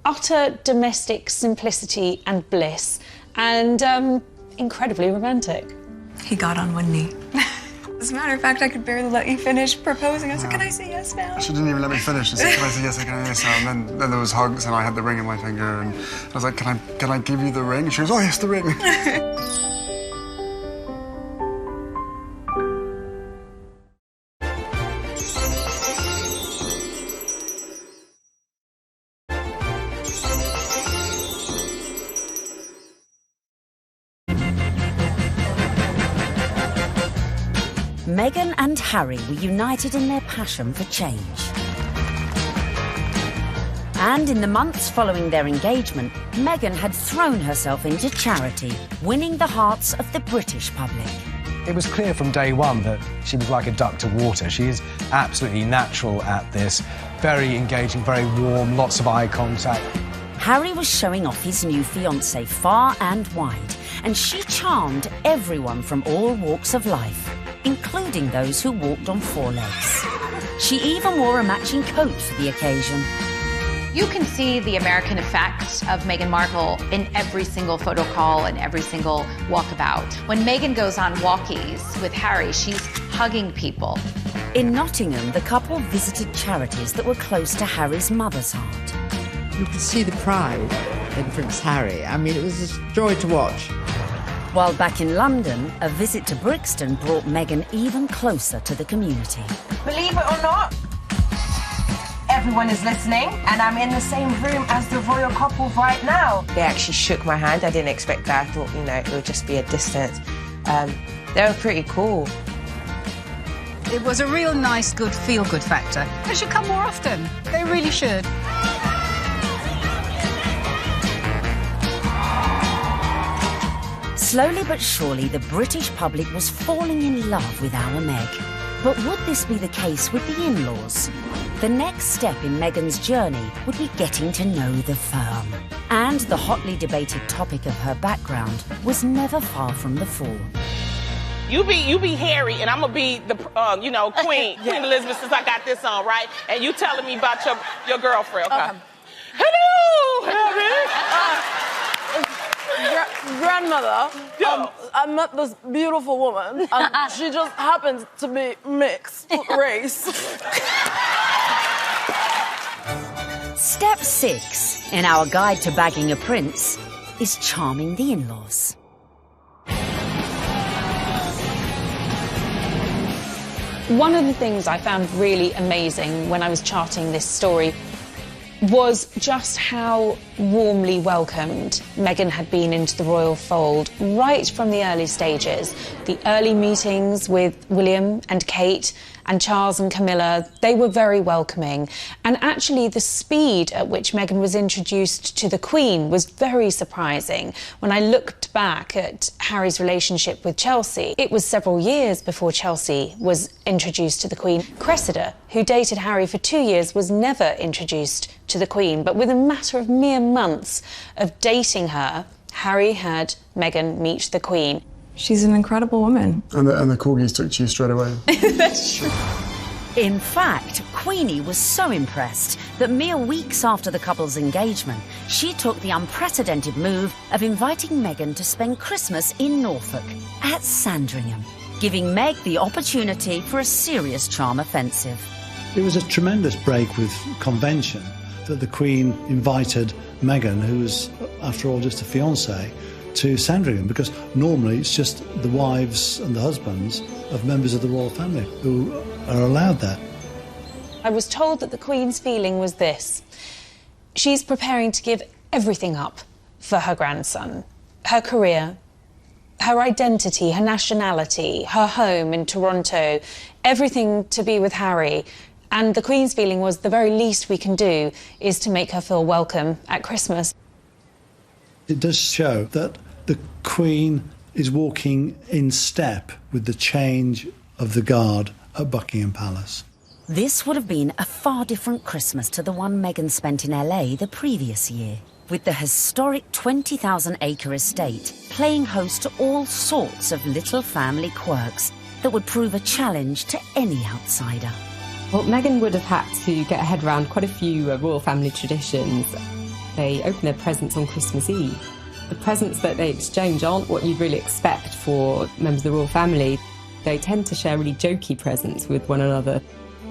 Utter domestic simplicity and bliss, and incredibly romantic. He got on one knee. As a matter of fact, I could barely let you finish proposing. I said, can I say yes now? She didn't even let me finish. She said, can I say yes, can I say yes now? And then there was hugs, and I had the ring in my finger, and I was like, can I give you the ring? And she goes, oh, yes, the ring. Meghan and Harry were united in their passion for change. And in the months following their engagement, Meghan had thrown herself into charity, winning the hearts of the British public. It was clear from day one that she was like a duck to water. She is absolutely natural at this, very engaging, very warm, lots of eye contact. Harry was showing off his new fiancée far and wide, and she charmed everyone from all walks of life, including those who walked on four legs. She even wore a matching coat for the occasion. You can see the American effect of Meghan Markle in every single photo call and every single walkabout. When Meghan goes on walkies with Harry, she's hugging people. In Nottingham, the couple visited charities that were close to Harry's mother's heart. You could see the pride in Prince Harry. I mean, it was a joy to watch. While back in London, a visit to Brixton brought Meghan even closer to the community. Believe it or not, everyone is listening, and I'm in the same room as the royal couple right now. They actually shook my hand. I didn't expect that. I thought, you know, it would just be a distance. They were pretty cool. It was a real nice, good, feel-good factor. They should come more often. They really should. Slowly but surely, the British public was falling in love with our Meg. But would this be the case with the in-laws? The next step in Meghan's journey would be getting to know the firm. And the hotly debated topic of her background was never far from the fore. You be Harry, and I'm gonna be the, Queen Elizabeth, since I got this on, right? And you telling me about your girlfriend, okay? Hello, Harry. Grandmother, I met this beautiful woman, and she just happens to be mixed race. Step 6 in our guide to bagging a prince is charming the in-laws. One of the things I found really amazing when I was charting this story was just how warmly welcomed Meghan had been into the royal fold right from the early stages. The early meetings with William and Kate and Charles and Camilla, they were very welcoming. And actually the speed at which Meghan was introduced to the Queen was very surprising. When I looked back at Harry's relationship with Chelsea, it was several years before Chelsea was introduced to the Queen. Cressida, who dated Harry for 2 years, was never introduced to the Queen, but within a matter of mere months of dating her, Harry had Meghan meet the Queen. She's an incredible woman. And the corgis took to you straight away. That's true. In fact, Queenie was so impressed that mere weeks after the couple's engagement, she took the unprecedented move of inviting Meghan to spend Christmas in Norfolk at Sandringham, giving Meg the opportunity for a serious charm offensive. It was a tremendous break with convention that the Queen invited Meghan, who was, after all, just a fiancée, to Sandringham, because normally it's just the wives and the husbands of members of the royal family who are allowed that. I was told that the Queen's feeling was this: she's preparing to give everything up for her grandson, her career, her identity, her nationality, her home in Toronto, everything to be with Harry. And the Queen's feeling was the very least we can do is to make her feel welcome at Christmas. It does show that the Queen is walking in step with the change of the guard at Buckingham Palace. This would have been a far different Christmas to the one Meghan spent in LA the previous year, with the historic 20,000-acre estate playing host to all sorts of little family quirks that would prove a challenge to any outsider. Well, Meghan would have had to get her head around quite a few royal family traditions. They open their presents on Christmas Eve. The presents that they exchange aren't what you'd really expect for members of the royal family. They tend to share really jokey presents with one another.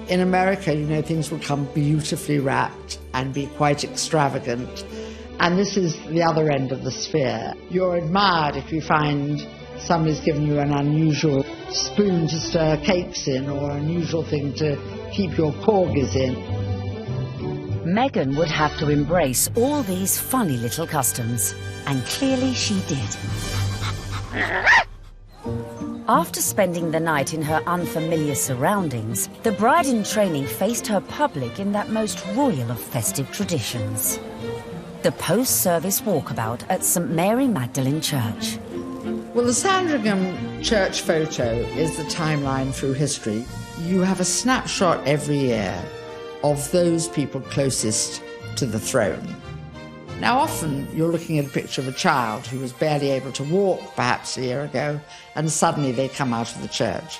In America, you know, things will come beautifully wrapped and be quite extravagant. And this is the other end of the sphere. You're admired if you find somebody's given you an unusual spoon to stir cakes in, or an unusual thing to keep your porgies in. Meghan would have to embrace all these funny little customs, and clearly she did. After spending the night in her unfamiliar surroundings, the bride-in-training faced her public in that most royal of festive traditions: the post-service walkabout at St Mary Magdalene Church. Well, the Sandringham church photo is the timeline through history. You have a snapshot every year of those people closest to the throne. Now, often you're looking at a picture of a child who was barely able to walk perhaps a year ago, and suddenly they come out of the church.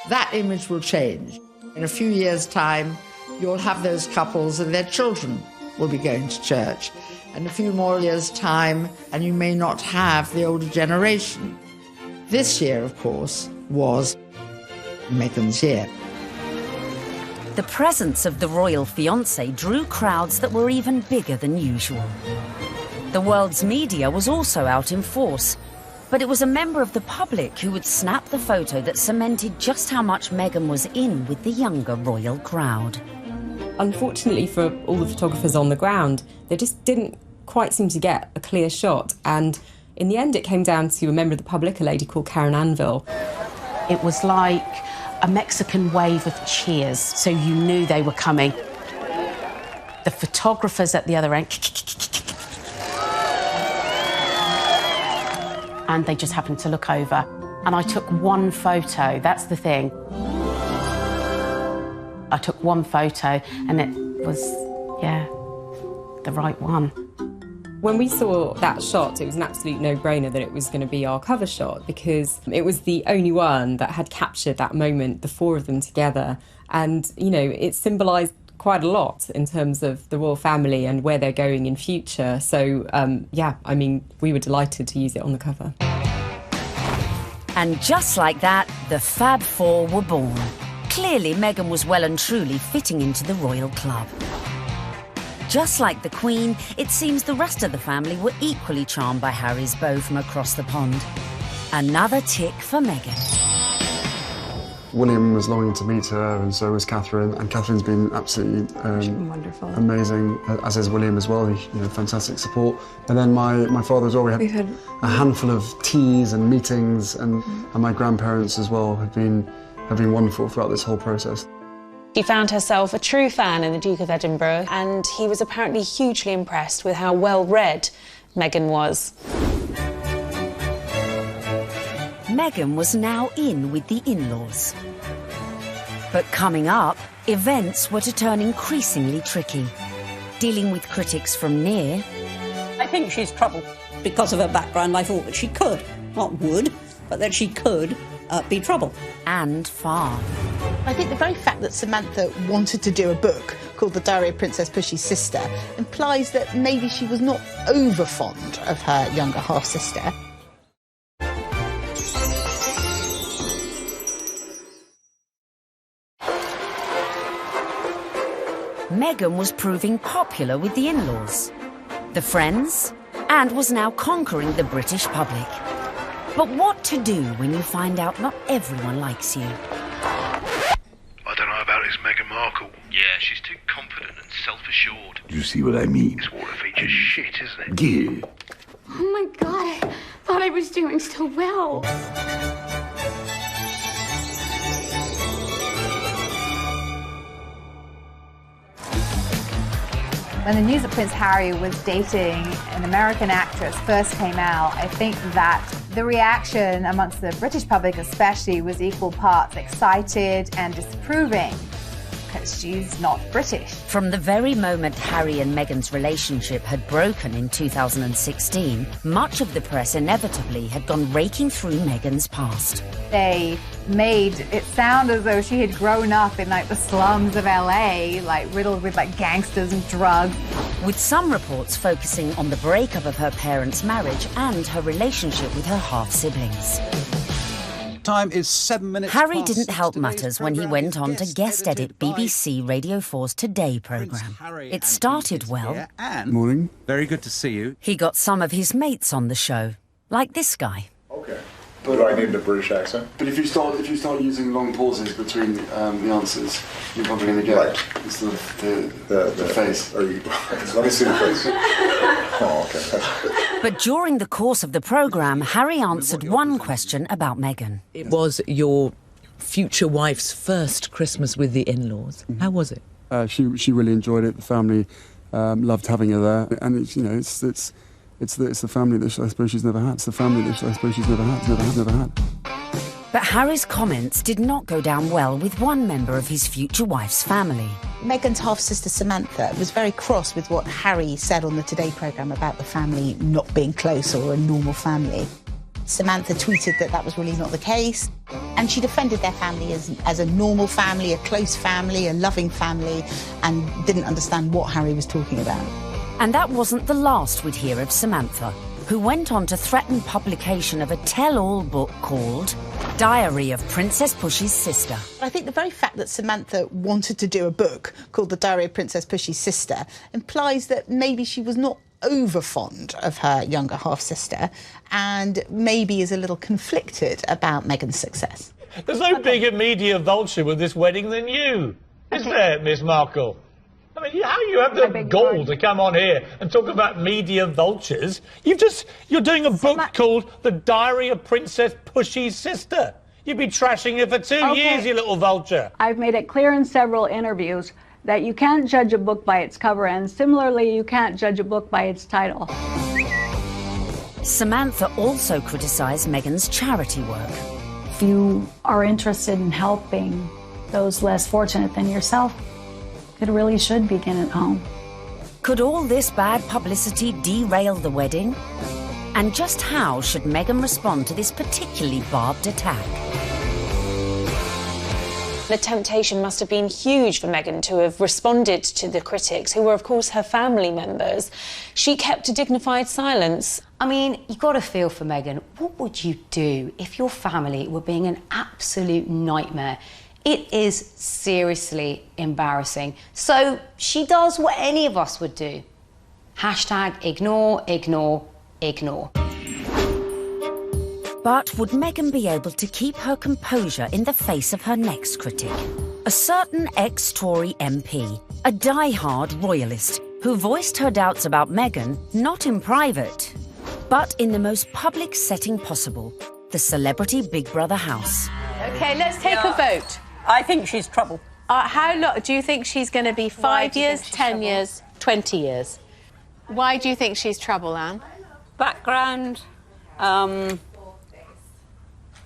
That image will change. In a few years' time, you'll have those couples and their children will be going to church. And a few more years' time, and you may not have the older generation. This year, of course, was Meghan's year. The presence of the royal fiancé drew crowds that were even bigger than usual. The world's media was also out in force, but it was a member of the public who would snap the photo that cemented just how much Meghan was in with the younger royal crowd. Unfortunately for all the photographers on the ground, they just didn't quite seem to get a clear shot, and in the end it came down to a member of the public, a lady called Karen Anvil. It was like a Mexican wave of cheers, so you knew they were coming. The photographers at the other end, and they just happened to look over. And I took one photo, that's the thing. I took one photo and it was, yeah, the right one. When we saw that shot, it was an absolute no-brainer that it was going to be our cover shot, because it was the only one that had captured that moment, the four of them together. And, you know, it symbolised quite a lot in terms of the royal family and where they're going in future. So, yeah, I mean, we were delighted to use it on the cover. And just like that, the Fab Four were born. Clearly, Meghan was well and truly fitting into the royal club. Just like the Queen, it seems the rest of the family were equally charmed by Harry's beau from across the pond. Another tick for Meghan. William was longing to meet her, and so was Catherine. And Catherine's been absolutely wonderful, amazing, as is William as well. You know, fantastic support. And then my father as well. We had a handful of teas and meetings, and my grandparents as well have been wonderful throughout this whole process. She found herself a true fan in the Duke of Edinburgh, and he was apparently hugely impressed with how well-read Meghan was. Meghan was now in with the in-laws. But coming up, events were to turn increasingly tricky. Dealing with critics from near... I think she's trouble. Because of her background, I thought that she could, not would, but that she could be trouble. And far. I think the very fact that Samantha wanted to do a book called The Diary of Princess Pushy's Sister implies that maybe she was not over fond of her younger half-sister. Meghan was proving popular with the in-laws, the friends, and was now conquering the British public. But what to do when you find out not everyone likes you? I don't know about this Meghan Markle. Yeah, she's too confident and self-assured. You see what I mean? This water feature's shit, isn't it? Yeah. Oh my God, I thought I was doing so well. When the news that Prince Harry was dating an American actress first came out, I think that the reaction amongst the British public especially was equal parts excited and disapproving, because she's not British. From the very moment Harry and Meghan's relationship had broken in 2016, much of the press inevitably had gone raking through Meghan's past. They made it sound as though she had grown up in like the slums of LA, like riddled with like gangsters and drugs. With some reports focusing on the breakup of her parents' marriage and her relationship with her half-siblings. Time is 7 minutes. Harry didn't help matters when he went on to guest edit BBC Radio 4's Today programme. It started well. Morning. Very good to see you. He got some of his mates on the show, like this guy. Okay. But I need a British accent. But if you start using long pauses between the answers, you're probably going to get the face. Let me see the face. Oh, okay. But during the course of the programme, Harry answered one question about Meghan. It was your future wife's first Christmas with the in-laws. How was it? She really enjoyed it. The family loved having her there, and it's the family that I suppose she's never had. It's the family that I suppose she's never had. But Harry's comments did not go down well with one member of his future wife's family. Meghan's half-sister Samantha was very cross with what Harry said on the Today programme about the family not being close or a normal family. Samantha tweeted that that was really not the case, and she defended their family as a normal family, a close family, a loving family, and didn't understand what Harry was talking about. And that wasn't the last we'd hear of Samantha, who went on to threaten publication of a tell-all book called Diary of Princess Pushy's Sister. I think the very fact that Samantha wanted to do a book called The Diary of Princess Pushy's Sister implies that maybe she was not over fond of her younger half-sister and maybe is a little conflicted about Meghan's success. There's no bigger media vulture with this wedding than you, is there, Miss Markle? I mean, how you have the gall to come on here and talk about media vultures? You're doing a book called The Diary of Princess Pushy's Sister. You've been trashing it for 2 years, you little vulture. I've made it clear in several interviews that you can't judge a book by its cover, and similarly, you can't judge a book by its title. Samantha also criticised Meghan's charity work. If you are interested in helping those less fortunate than yourself, it really should begin at home. Could all this bad publicity derail the wedding? And just how should Meghan respond to this particularly barbed attack? The temptation must have been huge for Meghan to have responded to the critics, who were, of course, her family members. She kept a dignified silence. I mean, you've got to feel for Meghan. What would you do if your family were being an absolute nightmare? It is seriously embarrassing. So she does what any of us would do. Hashtag ignore, ignore, ignore. But would Meghan be able to keep her composure in the face of her next critic? A certain ex-Tory MP, a die-hard royalist, who voiced her doubts about Meghan, not in private, but in the most public setting possible, the celebrity Big Brother house. OK, let's take a vote. I think she's trouble. How long do you think she's going to be? 5 years, 10 years, 20 years? Why do you think she's trouble, Anne? Background,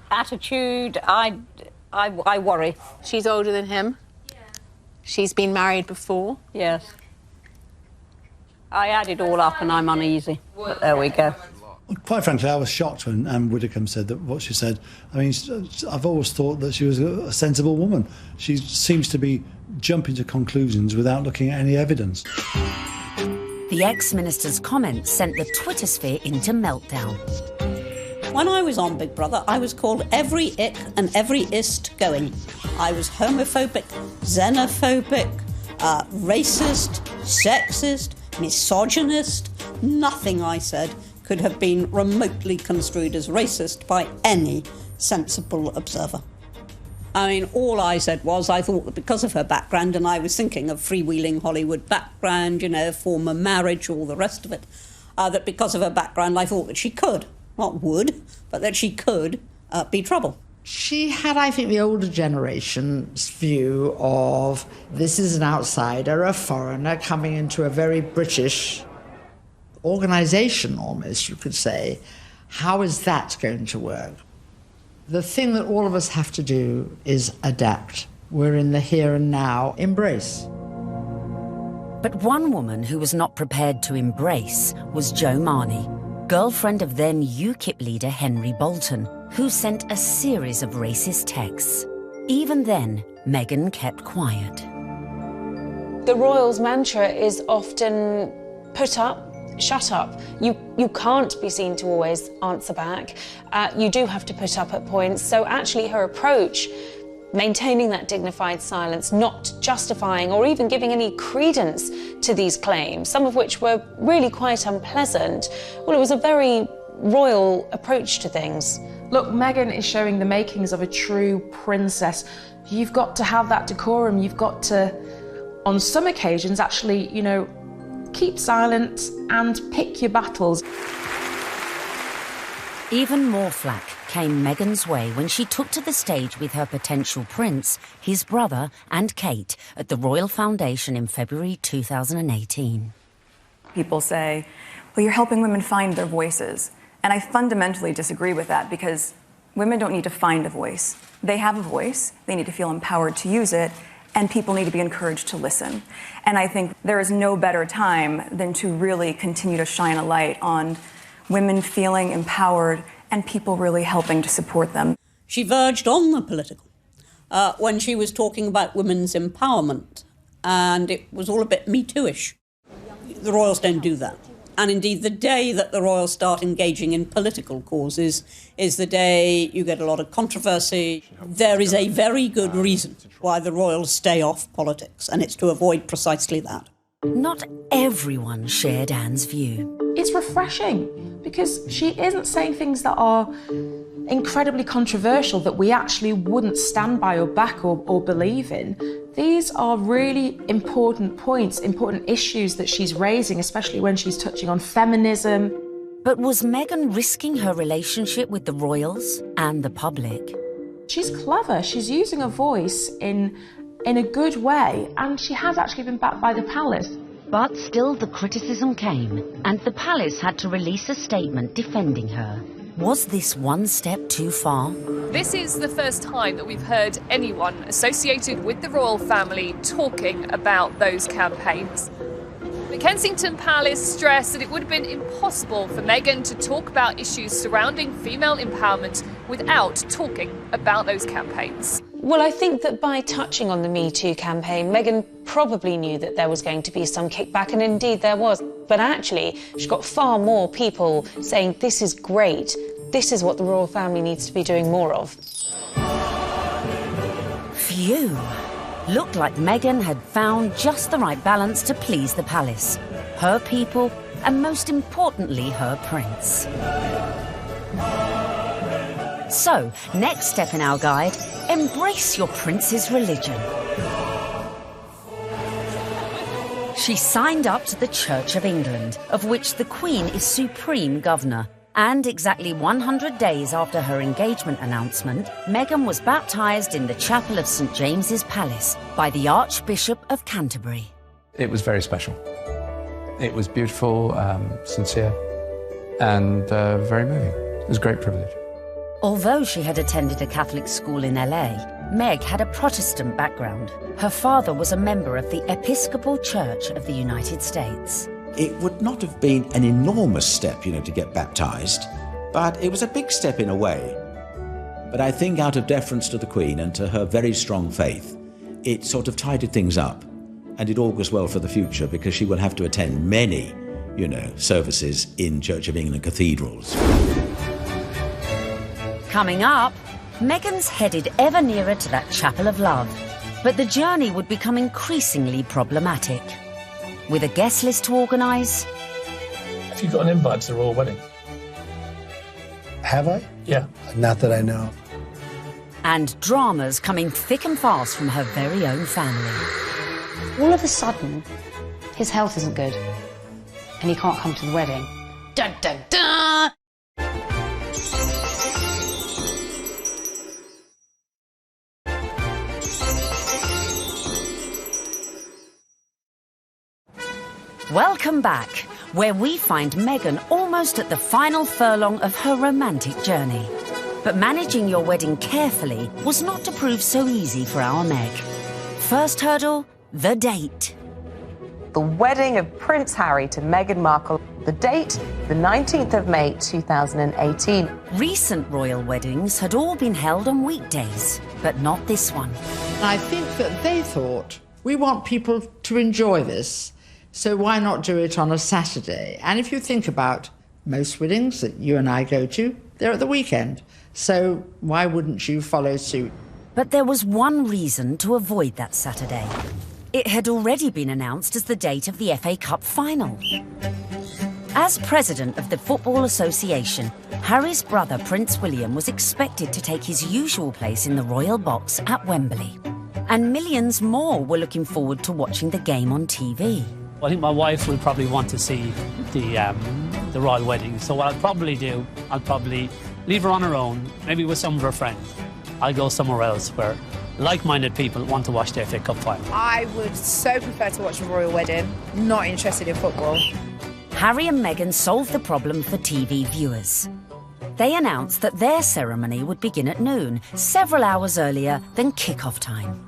attitude, I worry. She's older than him? She's been married before? Yes. I add it all up and I'm uneasy. But there we go. Quite frankly, I was shocked when Anne Widdecombe said that what she said. I mean, I've always thought that she was a sensible woman. She seems to be jumping to conclusions without looking at any evidence. The ex-minister's comments sent the Twitter sphere into meltdown. When I was on Big Brother, I was called every ick and every ist going. I was homophobic, xenophobic, racist, sexist, misogynist. Nothing I said could have been remotely construed as racist by any sensible observer. I mean, all I said was I thought that because of her background, and I was thinking of freewheeling Hollywood background, you know, former marriage, all the rest of it, that because of her background, I thought that she could, not would, but that she could be trouble. She had, I think, the older generation's view of this is an outsider, a foreigner coming into a very British organisation, almost, you could say. How is that going to work? The thing that all of us have to do is adapt. We're in the here and now. Embrace. But one woman who was not prepared to embrace was Jo Marnie, girlfriend of then UKIP leader Henry Bolton, who sent a series of racist texts. Even then, Meghan kept quiet. The royals' mantra is often put up, shut up. You can't be seen to always answer back. You do have to put up at points. So actually her approach, maintaining that dignified silence, not justifying or even giving any credence to these claims, some of which were really quite unpleasant, well, it was a very royal approach to things. Look, Meghan is showing the makings of a true princess. You've got to have that decorum. You've got to, on some occasions, actually, you know, keep silent and pick your battles. Even more flack came Meghan's way when she took to the stage with her potential prince, his brother and Kate at the Royal Foundation in February 2018. People say, well, you're helping women find their voices. And I fundamentally disagree with that because Women don't need to find a voice. They have a voice. They need to feel empowered to use it, and people need to be encouraged to listen. And I think there is no better time than to really continue to shine a light on women feeling empowered and people really helping to support them. She verged on the political when she was talking about women's empowerment, and it was all a bit Me Too-ish. The royals don't do that. And indeed, the day that the royals start engaging in political causes is the day you get a lot of controversy. There is a very good reason why the royals stay off politics, and it's to avoid precisely that. Not everyone shared Anne's view. It's refreshing because she isn't saying things that are incredibly controversial that we actually wouldn't stand by or back or believe in. These are really important points, important issues that she's raising, especially when she's touching on feminism. But was Meghan risking her relationship with the royals and the public? She's clever. She's using her voice in a good way, and she has actually been backed by the palace. But still the criticism came, and the palace had to release a statement defending her. Was this one step too far? This is the first time that we've heard anyone associated with the royal family talking about those campaigns. The Kensington Palace stressed that it would have been impossible for Meghan to talk about issues surrounding female empowerment without talking about those campaigns. Well, I think that by touching on the Me Too campaign, Meghan probably knew that there was going to be some kickback, and indeed there was. But actually, she got far more people saying, this is great, this is what the royal family needs to be doing more of. Phew. Looked like Meghan had found just the right balance to please the palace, her people, and most importantly, her prince. So, next step in our guide, embrace your prince's religion. She signed up to the Church of England, of which the Queen is supreme governor. And exactly 100 days after her engagement announcement, Meghan was baptised in the chapel of St James's Palace by the Archbishop of Canterbury. It was very special. It was beautiful, sincere, and very moving. It was a great privilege. Although she had attended a Catholic school in LA, Meg had a Protestant background. Her father was a member of the Episcopal Church of the United States. It would not have been an enormous step, to get baptised, but it was a big step in a way. But I think out of deference to the Queen and to her very strong faith, it sort of tidied things up, and it augurs well for the future because she will have to attend many, services in Church of England cathedrals. Coming up, Meghan's headed ever nearer to that chapel of love, but the journey would become increasingly problematic. With a guest list to organise. Have you got an invite to the royal wedding? Have I? Yeah. Not that I know. And dramas coming thick and fast from her very own family. All of a sudden, his health isn't good, and he can't come to the wedding. Dun, dun, dun! Welcome back, where we find Meghan almost at the final furlong of her romantic journey. But managing your wedding carefully was not to prove so easy for our Meg. First hurdle, the date. The wedding of Prince Harry to Meghan Markle. The date, the 19th of May 2018. Recent royal weddings had all been held on weekdays, but not this one. I think that they thought, we want people to enjoy this, so why not do it on a Saturday? And if you think about most weddings that you and I go to, they're at the weekend. So why wouldn't you follow suit? But there was one reason to avoid that Saturday. It had already been announced as the date of the FA Cup final. As president of the Football Association, Harry's brother Prince William was expected to take his usual place in the royal box at Wembley. And millions more were looking forward to watching the game on TV. I think my wife will probably want to see the royal wedding. So what I'll probably do, I'll probably leave her on her own, maybe with some of her friends. I'll go somewhere else where like-minded people want to watch the FA Cup final. I would so prefer to watch a royal wedding, not interested in football. Harry and Meghan solved the problem for TV viewers. they announced that their ceremony would begin at noon, several hours earlier than kick-off time.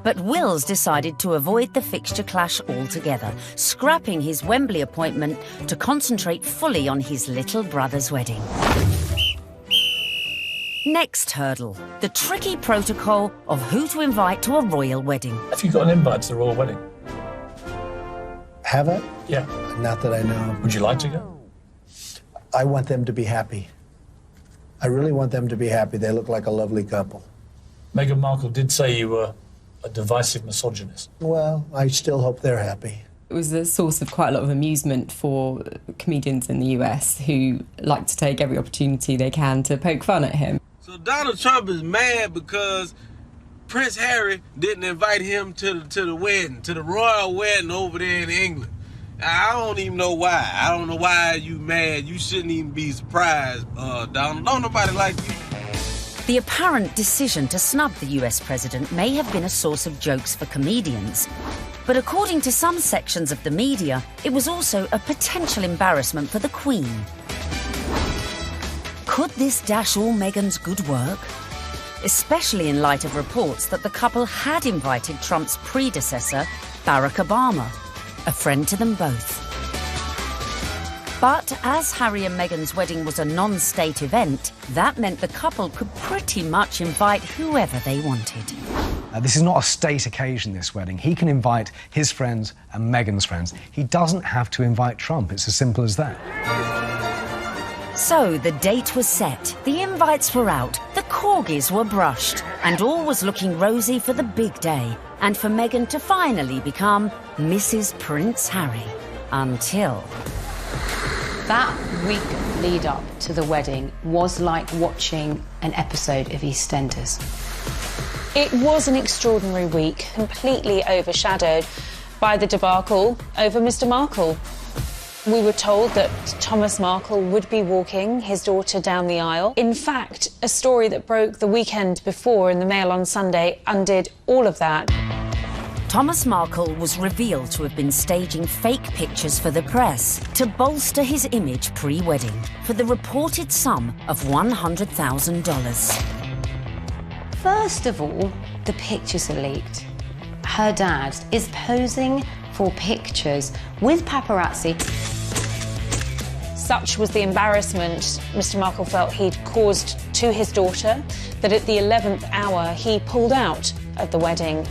But Wills decided to avoid the fixture clash altogether, scrapping his Wembley appointment to concentrate fully on his little brother's wedding. Next hurdle, the tricky protocol of who to invite to a royal wedding. Have you got an invite to the royal wedding? Have I? Yeah. Not that I know. Would you like to go? I want them to be happy. I really want them to be happy. They look like a lovely couple. Meghan Markle did say you were a divisive misogynist. Well, I still hope they're happy. It was a source of quite a lot of amusement for comedians in the US who like to take every opportunity they can to poke fun at him. So Donald Trump is mad because Prince Harry didn't invite him to the wedding, to the royal wedding over there in England. I don't even know why. I don't know why you mad. You shouldn't even be surprised, Donald. Don't nobody like you. The apparent decision to snub the US president may have been a source of jokes for comedians. But according to some sections of the media, it was also a potential embarrassment for the Queen. Could this dash all Meghan's good work? Especially in light of reports that the couple had invited Trump's predecessor, Barack Obama, a friend to them both. But as Harry and Meghan's wedding was a non-state event, that meant the couple could pretty much invite whoever they wanted. This is not a state occasion, this wedding. He can invite his friends and Meghan's friends. He doesn't have to invite Trump. It's as simple as that. So the date was set, the invites were out, the corgis were brushed, and all was looking rosy for the big day, and for Meghan to finally become Mrs. Prince Harry. Until... That week lead up to the wedding was like watching an episode of EastEnders. It was an extraordinary week, completely overshadowed by the debacle over Mr. Markle. We were told that Thomas Markle would be walking his daughter down the aisle. In fact, a story that broke the weekend before in the Mail on Sunday undid all of that. Thomas Markle was revealed to have been staging fake pictures for the press to bolster his image pre-wedding for the reported sum of $100,000. First of all, the pictures are leaked. Her dad is posing for pictures with paparazzi. Such was the embarrassment Mr. Markle felt he'd caused to his daughter that at the 11th hour he pulled out of the wedding.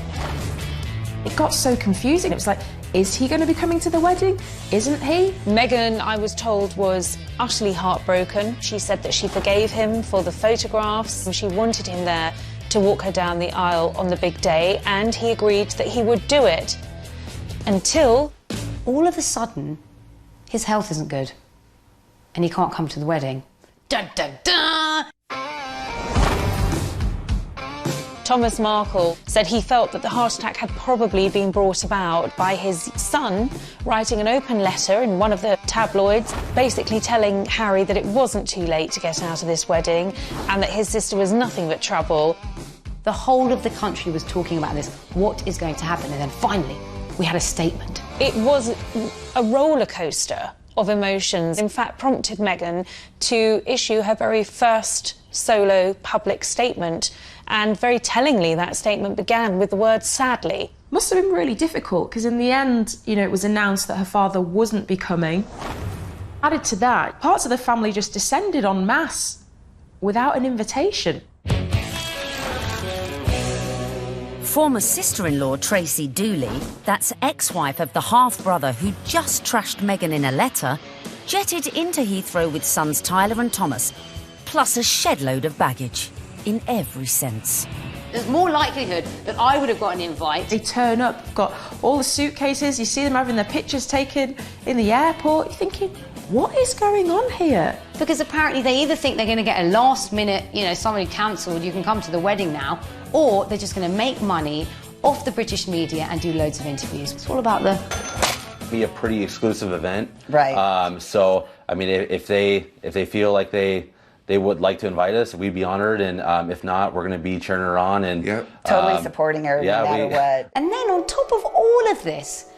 It got so confusing. It was like, is he going to be coming to the wedding? Isn't he? Meghan, I was told, was utterly heartbroken. She said that she forgave him for the photographs and she wanted him there to walk her down the aisle on the big day, and he agreed that he would do it. Until... all of a sudden, his health isn't good and he can't come to the wedding. Dun, dun, dun! Thomas Markle said he felt that the heart attack had probably been brought about by his son writing an open letter in one of the tabloids, basically telling Harry that it wasn't too late to get out of this wedding and that his sister was nothing but trouble. The whole of the country was talking about this. What is going to happen? And then finally, we had a statement. It was a roller coaster of emotions, in fact prompted Meghan to issue her very first solo public statement, and very tellingly that statement began with the word sadly. Must have been really difficult because in the end, you know, it was announced that her father wasn't be coming. Added to that, parts of the family just descended en masse without an invitation. Former sister-in-law Tracy Dooley, that's ex-wife of the half-brother who just trashed Meghan in a letter, jetted into Heathrow with sons Tyler and Thomas, plus a shed-load of baggage, in every sense. There's more likelihood that I would have got an invite. They turn up, got all the suitcases, you see them having their pictures taken in the airport, you're thinking, what is going on here? Because apparently they either think they're going to get a last-minute, you know, somebody cancelled, you can come to the wedding now, or they're just going to make money off the British media and do loads of interviews. It's all about the... be a pretty exclusive event. Right. So, I mean, if they feel like they would like to invite us, we'd be honored, and if not, we're going to be cheering her on and totally supporting her no matter what. And then on top of all of this,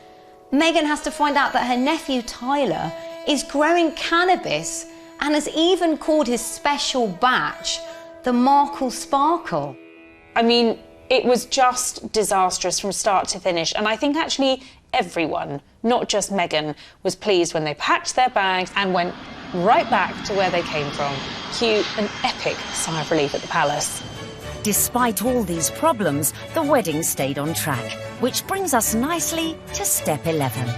Meghan has to find out that her nephew Tyler is growing cannabis and has even called his special batch the Markle Sparkle. I mean, it was just disastrous from start to finish, and I think actually everyone, not just Meghan, was pleased when they packed their bags and went right back to where they came from. Cue an epic sigh of relief at the palace. Despite all these problems, the wedding stayed on track, which brings us nicely to step 11.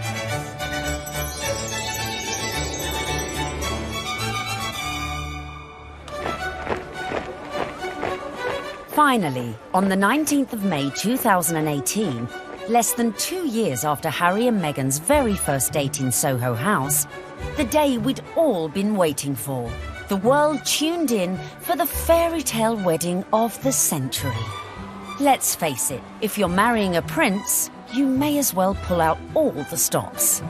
Finally, on the 19th of May 2018, less than 2 years after Harry and Meghan's very first date in Soho House, the day we'd all been waiting for. The world tuned in for the fairy tale wedding of the century. Let's face it, if you're marrying a prince, you may as well pull out all the stops.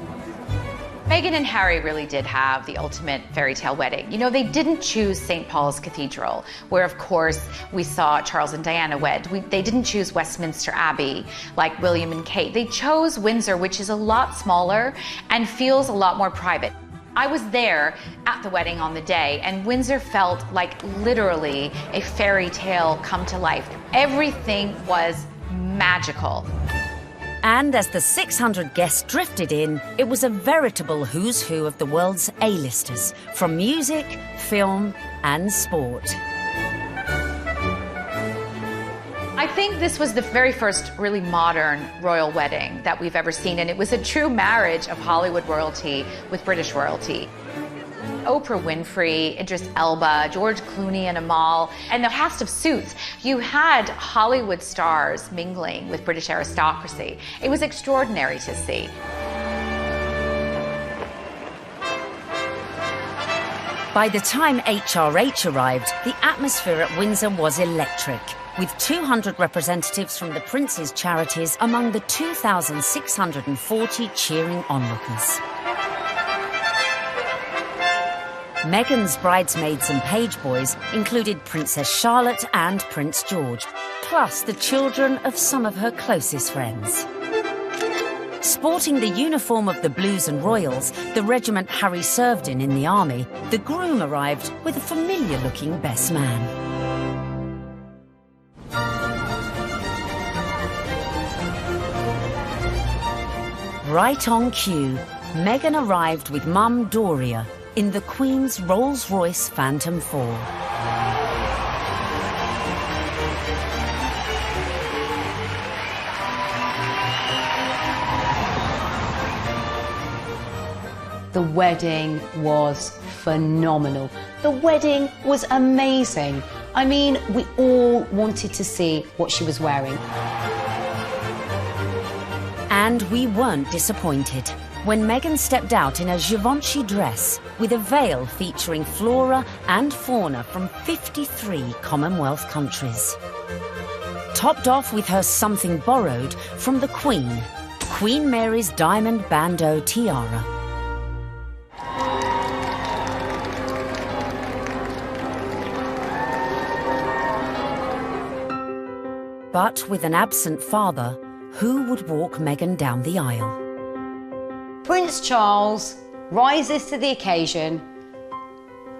Meghan and Harry really did have the ultimate fairy tale wedding. You know, they didn't choose St. Paul's Cathedral, where, of course, we saw Charles and Diana wed. They didn't choose Westminster Abbey, like William and Kate. They chose Windsor, which is a lot smaller and feels a lot more private. I was there at the wedding on the day, and Windsor felt like literally a fairy tale come to life. Everything was magical. And as the 600 guests drifted in, it was a veritable who's who of the world's A-listers, from music, film, and sport. I think this was the very first really modern royal wedding that we've ever seen, and it was a true marriage of Hollywood royalty with British royalty. Oprah Winfrey, Idris Elba, George Clooney and Amal, and the cast of Suits. You had Hollywood stars mingling with British aristocracy. It was extraordinary to see. By the time HRH arrived, the atmosphere at Windsor was electric, with 200 representatives from the Prince's charities among the 2,640 cheering onlookers. Meghan's bridesmaids and page boys included Princess Charlotte and Prince George, plus the children of some of her closest friends. Sporting the uniform of the Blues and Royals, the regiment Harry served in the army, the groom arrived with a familiar-looking best man. Right on cue, Meghan arrived with Mum Doria in the Queen's Rolls-Royce Phantom 4. The wedding was phenomenal. The wedding was amazing. I mean, we all wanted to see what she was wearing. And we weren't disappointed when Meghan stepped out in a Givenchy dress with a veil featuring flora and fauna from 53 Commonwealth countries. Topped off with her something borrowed from the Queen, Queen Mary's diamond bandeau tiara. But with an absent father, who would walk Meghan down the aisle? Prince Charles rises to the occasion.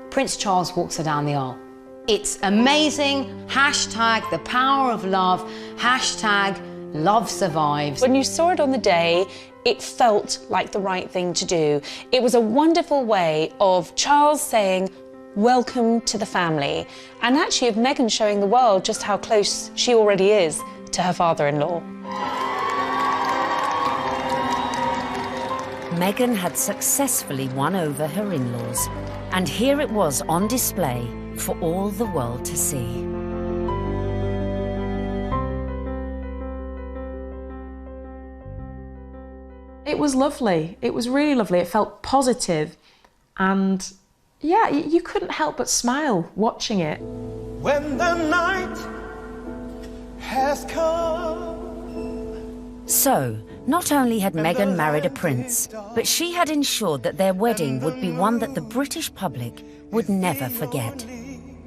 Prince Charles walks her down the aisle. It's amazing. Hashtag the power of love. Hashtag love survives. When you saw it on the day, it felt like the right thing to do. It was a wonderful way of Charles saying, welcome to the family, and actually of Meghan showing the world just how close she already is to her father-in-law. Meghan had successfully won over her in-laws, and here it was on display for all the world to see. It was lovely. It was really lovely. It felt positive, and yeah, you couldn't help but smile watching it. When the night has come. So, not only had Meghan married a prince, but she had ensured that their wedding would be one that the British public would never forget.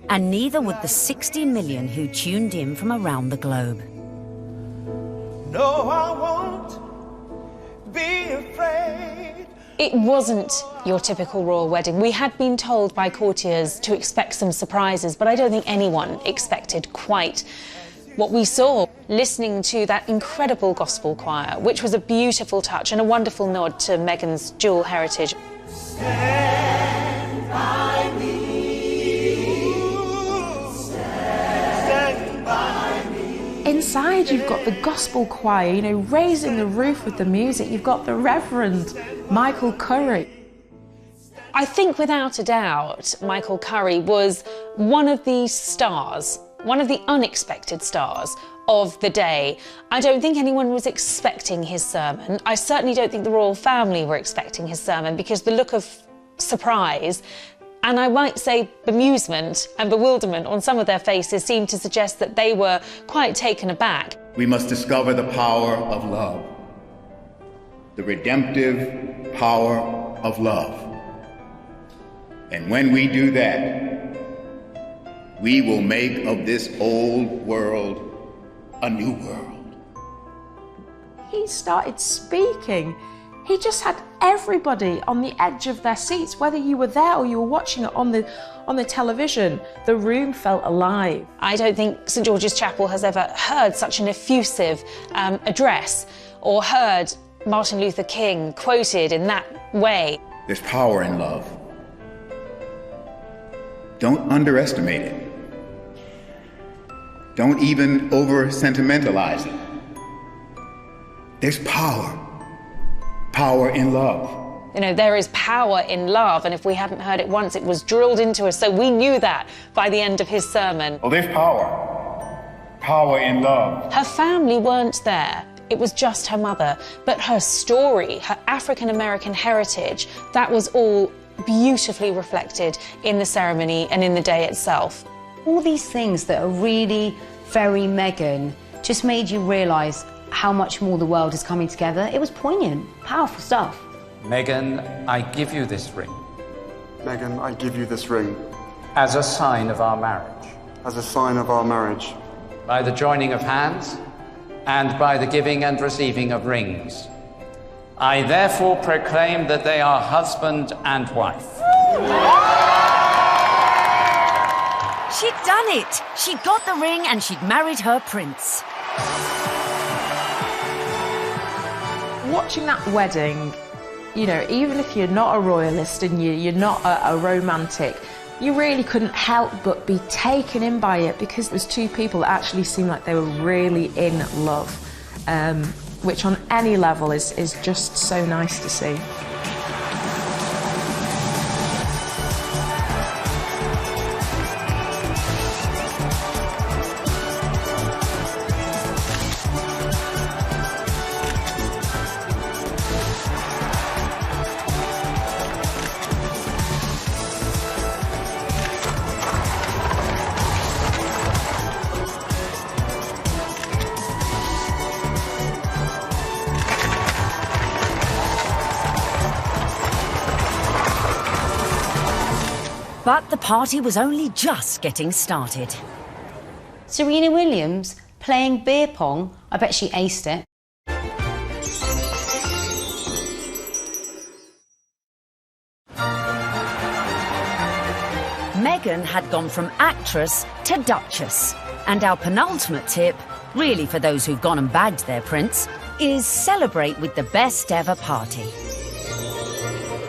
And neither would the 60 million who tuned in from around the globe. No, I won't be afraid It wasn't your typical royal wedding. We had been told by courtiers to expect some surprises, but I don't think anyone expected quite what we saw. Listening to that incredible gospel choir, which was a beautiful touch and a wonderful nod to Meghan's dual heritage. Stand by me. Stand by me. Inside, you've got the gospel choir, you know, raising the roof with the music. You've got the Reverend Michael Curry. I think without a doubt, Michael Curry was one of the stars, one of the unexpected stars of the day. I don't think anyone was expecting his sermon. I certainly don't think the royal family were expecting his sermon, because the look of surprise, and I might say bemusement and bewilderment on some of their faces seemed to suggest that they were quite taken aback. We must discover the power of love, the redemptive power of love. And when we do that, we will make of this old world a new world. He started speaking. He just had everybody on the edge of their seats, whether you were there or you were watching it on the television. The room felt alive. I don't think St George's Chapel has ever heard such an effusive address, or heard Martin Luther King quoted in that way. There's power in love. Don't underestimate it. Don't even over-sentimentalize it. There's power in love. You know, there is power in love, and if we hadn't heard it once, it was drilled into us, so we knew that by the end of his sermon. Oh, there's power in love. Her family weren't there. It was just her mother, but her story, her African-American heritage, that was all beautifully reflected in the ceremony and in the day itself. All these things that are really very Meghan just made you realise how much more the world is coming together. It was poignant, powerful stuff. Meghan, I give you this ring. Meghan, I give you this ring. As a sign of our marriage. As a sign of our marriage. By the joining of hands and by the giving and receiving of rings. I therefore proclaim that they are husband and wife. She'd done it. She'd got the ring and she'd married her prince. Watching that wedding, you know, even if you're not a royalist and you're not a romantic, you really couldn't help but be taken in by it, because it was two people that actually seemed like they were really in love, which on any level is just so nice to see. But the party was only just getting started. Serena Williams playing beer pong. I bet she aced it. Meghan had gone from actress to duchess. And our penultimate tip, really for those who've gone and bagged their prince, is celebrate with the best ever party.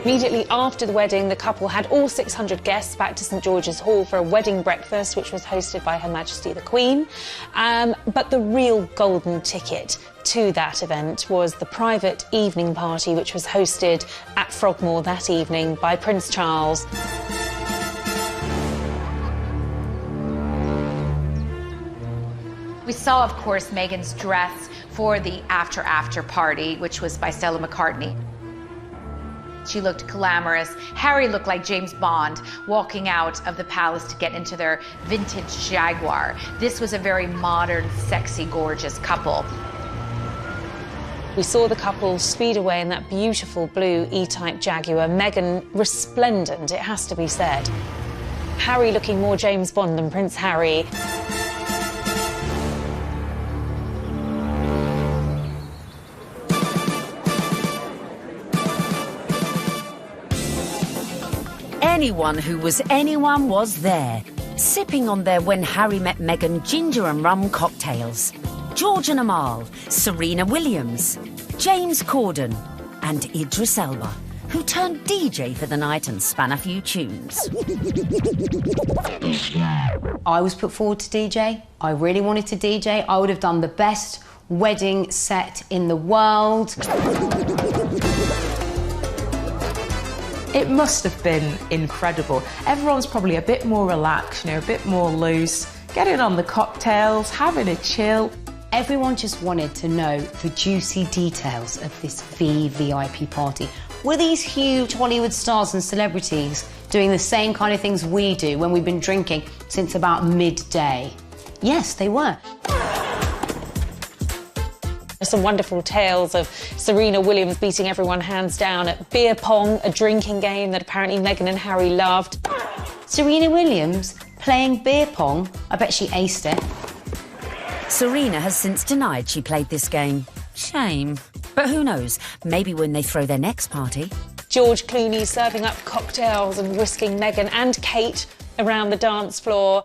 Immediately after the wedding, the couple had all 600 guests back to St George's Hall for a wedding breakfast, which was hosted by Her Majesty the Queen. But the real golden ticket to that event was the private evening party, which was hosted at Frogmore that evening by Prince Charles. We saw, of course, Meghan's dress for the after party, which was by Stella McCartney. She looked glamorous. Harry looked like James Bond walking out of the palace to get into their vintage Jaguar. This was a very modern, sexy, gorgeous couple. We saw the couple speed away in that beautiful blue E-Type Jaguar. Meghan resplendent, it has to be said. Harry looking more James Bond than Prince Harry. anyone who was anyone was there, sipping on their When Harry Met Meghan ginger and rum cocktails. George and Amal, Serena Williams, James Corden and Idris Elba, who turned DJ for the night and span a few tunes. I was put forward to DJ. I really wanted to DJ. I would have done the best wedding set in the world. It must have been incredible. Everyone's probably a bit more relaxed, you know, a bit more loose, getting on the cocktails, having a chill. Everyone just wanted to know the juicy details of this VVIP party. Were these huge Hollywood stars and celebrities doing the same kind of things we do when we've been drinking since about midday? Yes, they were. Some wonderful tales of Serena Williams beating everyone hands down at beer pong, a drinking game that apparently Meghan and Harry loved. Serena Williams playing beer pong? I bet she aced it. Serena has since denied she played this game. Shame. But who knows, maybe when they throw their next party. George Clooney serving up cocktails and whisking Meghan and Kate around the dance floor.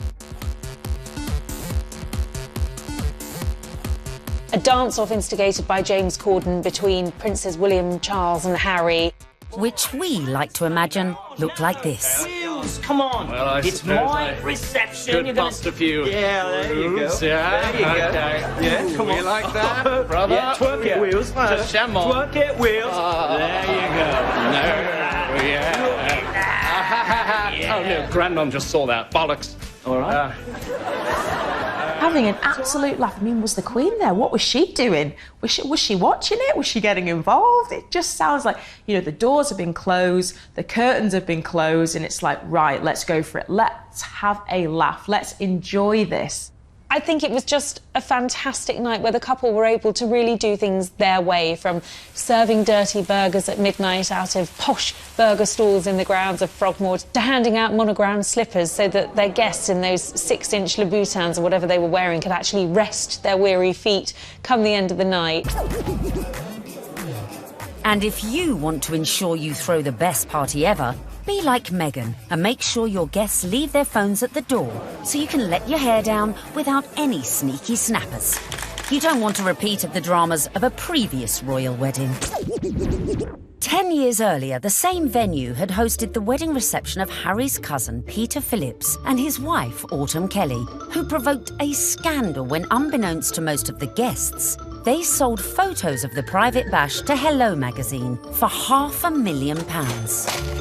A dance-off instigated by James Corden between Princes William, Charles and Harry. Which we like to imagine looked like this. Come on, well, it's my reception. Could bust a few. Yeah, there you go. Yeah, there you go. Okay. Yeah, come on. We like that, brother. Yeah, twerk it, Wheels. Just jam on. Twerk it, Wheels. There you go. No, yeah. Oh, no, Grandmom just saw that. Bollocks. All right. Having an absolute laugh. I mean, was the Queen there? What was she doing? Was she watching it? Was she getting involved? It just sounds like, you know, the doors have been closed, the curtains have been closed, and it's like, right, let's go for it. Let's have a laugh. Let's enjoy this. I think it was just a fantastic night where the couple were able to really do things their way, from serving dirty burgers at midnight out of posh burger stalls in the grounds of Frogmore to handing out monogrammed slippers so that their guests in those 6-inch Louboutins or whatever they were wearing could actually rest their weary feet come the end of the night. And if you want to ensure you throw the best party ever, be like Meghan and make sure your guests leave their phones at the door so you can let your hair down without any sneaky snappers. You don't want a repeat of the dramas of a previous royal wedding. 10 years earlier, the same venue had hosted the wedding reception of Harry's cousin, Peter Phillips, and his wife, Autumn Kelly, who provoked a scandal when, unbeknownst to most of the guests, they sold photos of the private bash to Hello magazine for £500,000.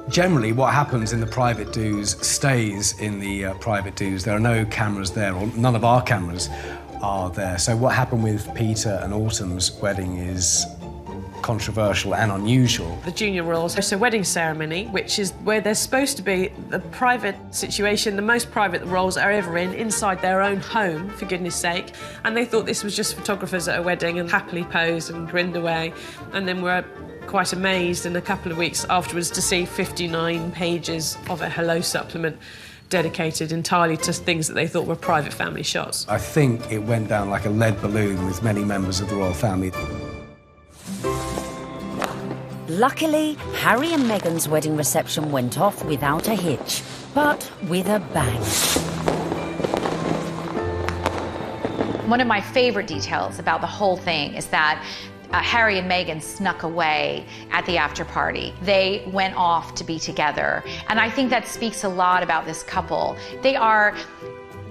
Generally, what happens in the private do's stays in the private do's. There are no cameras there, or none of our cameras are there. So what happened with Peter and Autumn's wedding is controversial and unusual. The junior royals host a wedding ceremony, which is where they're supposed to be the private situation, the most private the royals are ever in, inside their own home, for goodness sake. And they thought this was just photographers at a wedding and happily posed and grinned away. And then were quite amazed in a couple of weeks afterwards to see 59 pages of a Hello supplement dedicated entirely to things that they thought were private family shots. I think it went down like a lead balloon with many members of the royal family. Luckily, Harry and Meghan's wedding reception went off without a hitch, but with a bang. One of my favorite details about the whole thing is that Harry and Meghan snuck away at the after party. They went off to be together. And I think that speaks a lot about this couple. They are,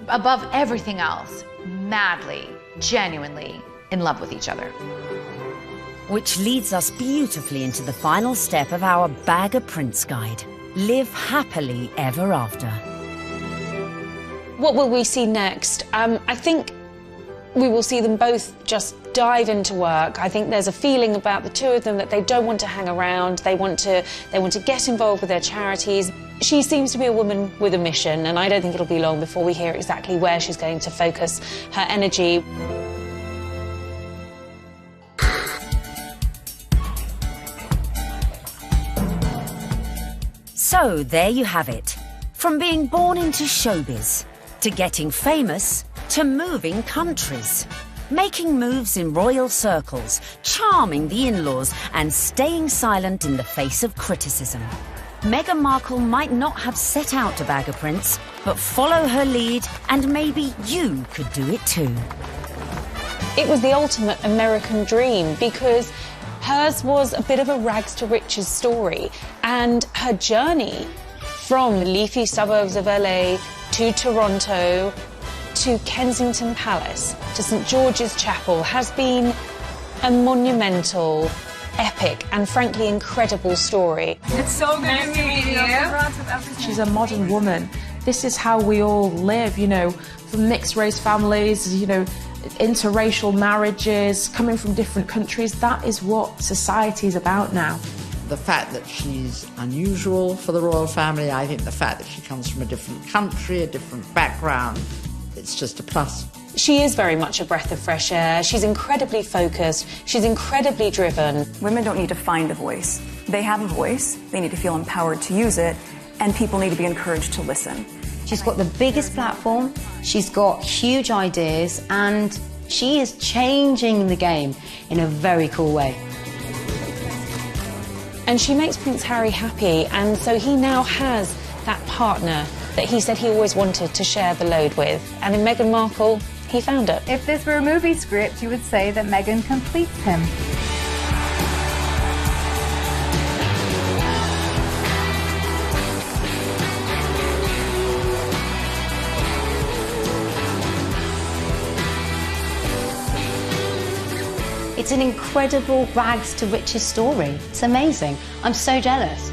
above everything else, madly, genuinely in love with each other. Which leads us beautifully into the final step of our Bag of Prince guide. Live happily ever after. What will we see next? I think we will see them both just dive into work. I think there's a feeling about the two of them that they don't want to hang around. They want to get involved with their charities. She seems to be a woman with a mission, and I don't think it'll be long before we hear exactly where she's going to focus her energy. So there you have it. From being born into showbiz, to getting famous, to moving countries. making moves in royal circles, charming the in-laws, and staying silent in the face of criticism. Meghan Markle might not have set out to bag a prince, but follow her lead and maybe you could do it too. It was the ultimate American dream because hers was a bit of a rags to riches story, and her journey from the leafy suburbs of LA to Toronto to Kensington Palace to St George's Chapel has been a monumental, epic and frankly incredible story. It's so good to meet you. She's a modern woman. This is how we all live, you know, from mixed race families, you know, interracial marriages, coming from different countries. That is what society is about now. The fact that she's unusual for the royal family, I think the fact that she comes from a different country, a different background, it's just a plus. She is very much a breath of fresh air. She's incredibly focused. She's incredibly driven. Women don't need to find a voice. They have a voice. They need to feel empowered to use it, and people need to be encouraged to listen. She's got the biggest platform, she's got huge ideas, and she is changing the game in a very cool way. And she makes Prince Harry happy, and so he now has that partner that he said he always wanted to share the load with. And in Meghan Markle, he found it. If this were a movie script, you would say that Meghan completes him. It's an incredible rags to riches story. It's amazing. I'm so jealous.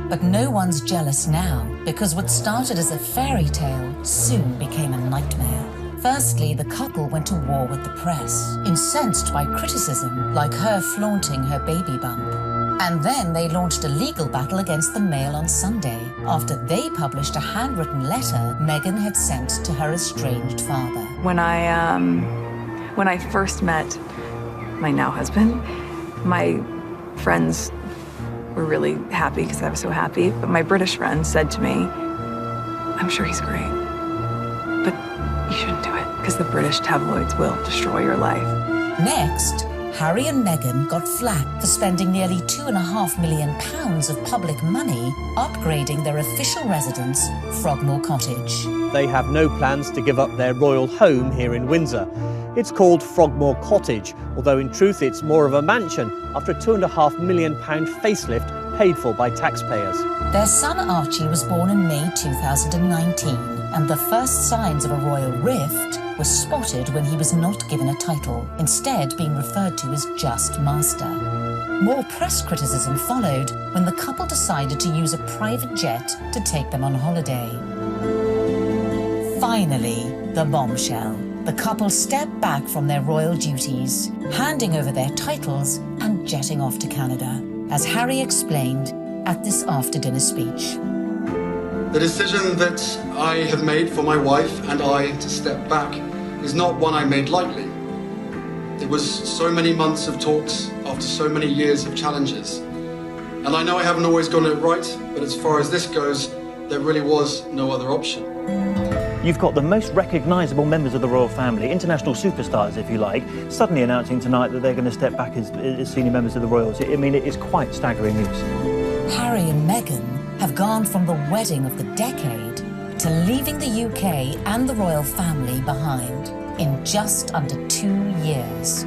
But no one's jealous now, because what started as a fairy tale soon became a nightmare. Firstly, the couple went to war with the press, incensed by criticism, like her flaunting her baby bump. And then they launched a legal battle against the Mail on Sunday, after they published a handwritten letter Meghan had sent to her estranged father. When I first met my now husband, my friends were really happy because I was so happy. But my British friend said to me, "I'm sure he's great, but you shouldn't do it because the British tabloids will destroy your life." Next, Harry and Meghan got flack for spending nearly £2.5 million of public money upgrading their official residence, Frogmore Cottage. They have no plans to give up their royal home here in Windsor. It's called Frogmore Cottage, although in truth it's more of a mansion after a £2.5 million facelift paid for by taxpayers. Their son Archie was born in May 2019, and the first signs of a royal rift were spotted when he was not given a title, instead being referred to as just master. More press criticism followed when the couple decided to use a private jet to take them on holiday. Finally, the bombshell. The couple stepped back from their royal duties, handing over their titles and jetting off to Canada, as Harry explained at this after-dinner speech. The decision that I have made for my wife and I to step back is not one I made lightly. It was so many months of talks after so many years of challenges. And I know I haven't always gotten it right, but as far as this goes, there really was no other option. You've got the most recognisable members of the royal family, international superstars if you like, suddenly announcing tonight that they're going to step back as senior members of the royals. I mean, it is quite staggering news. Harry and Meghan have gone from the wedding of the decade to leaving the UK and the royal family behind in just under 2 years,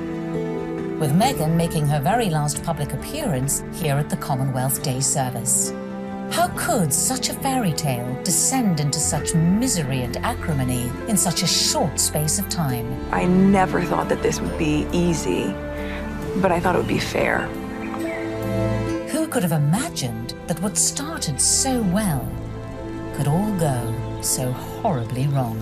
with Meghan making her very last public appearance here at the Commonwealth Day service. How could such a fairy tale descend into such misery and acrimony in such a short space of time? I never thought that this would be easy, but I thought it would be fair. Who could have imagined that what started so well could all go so horribly wrong?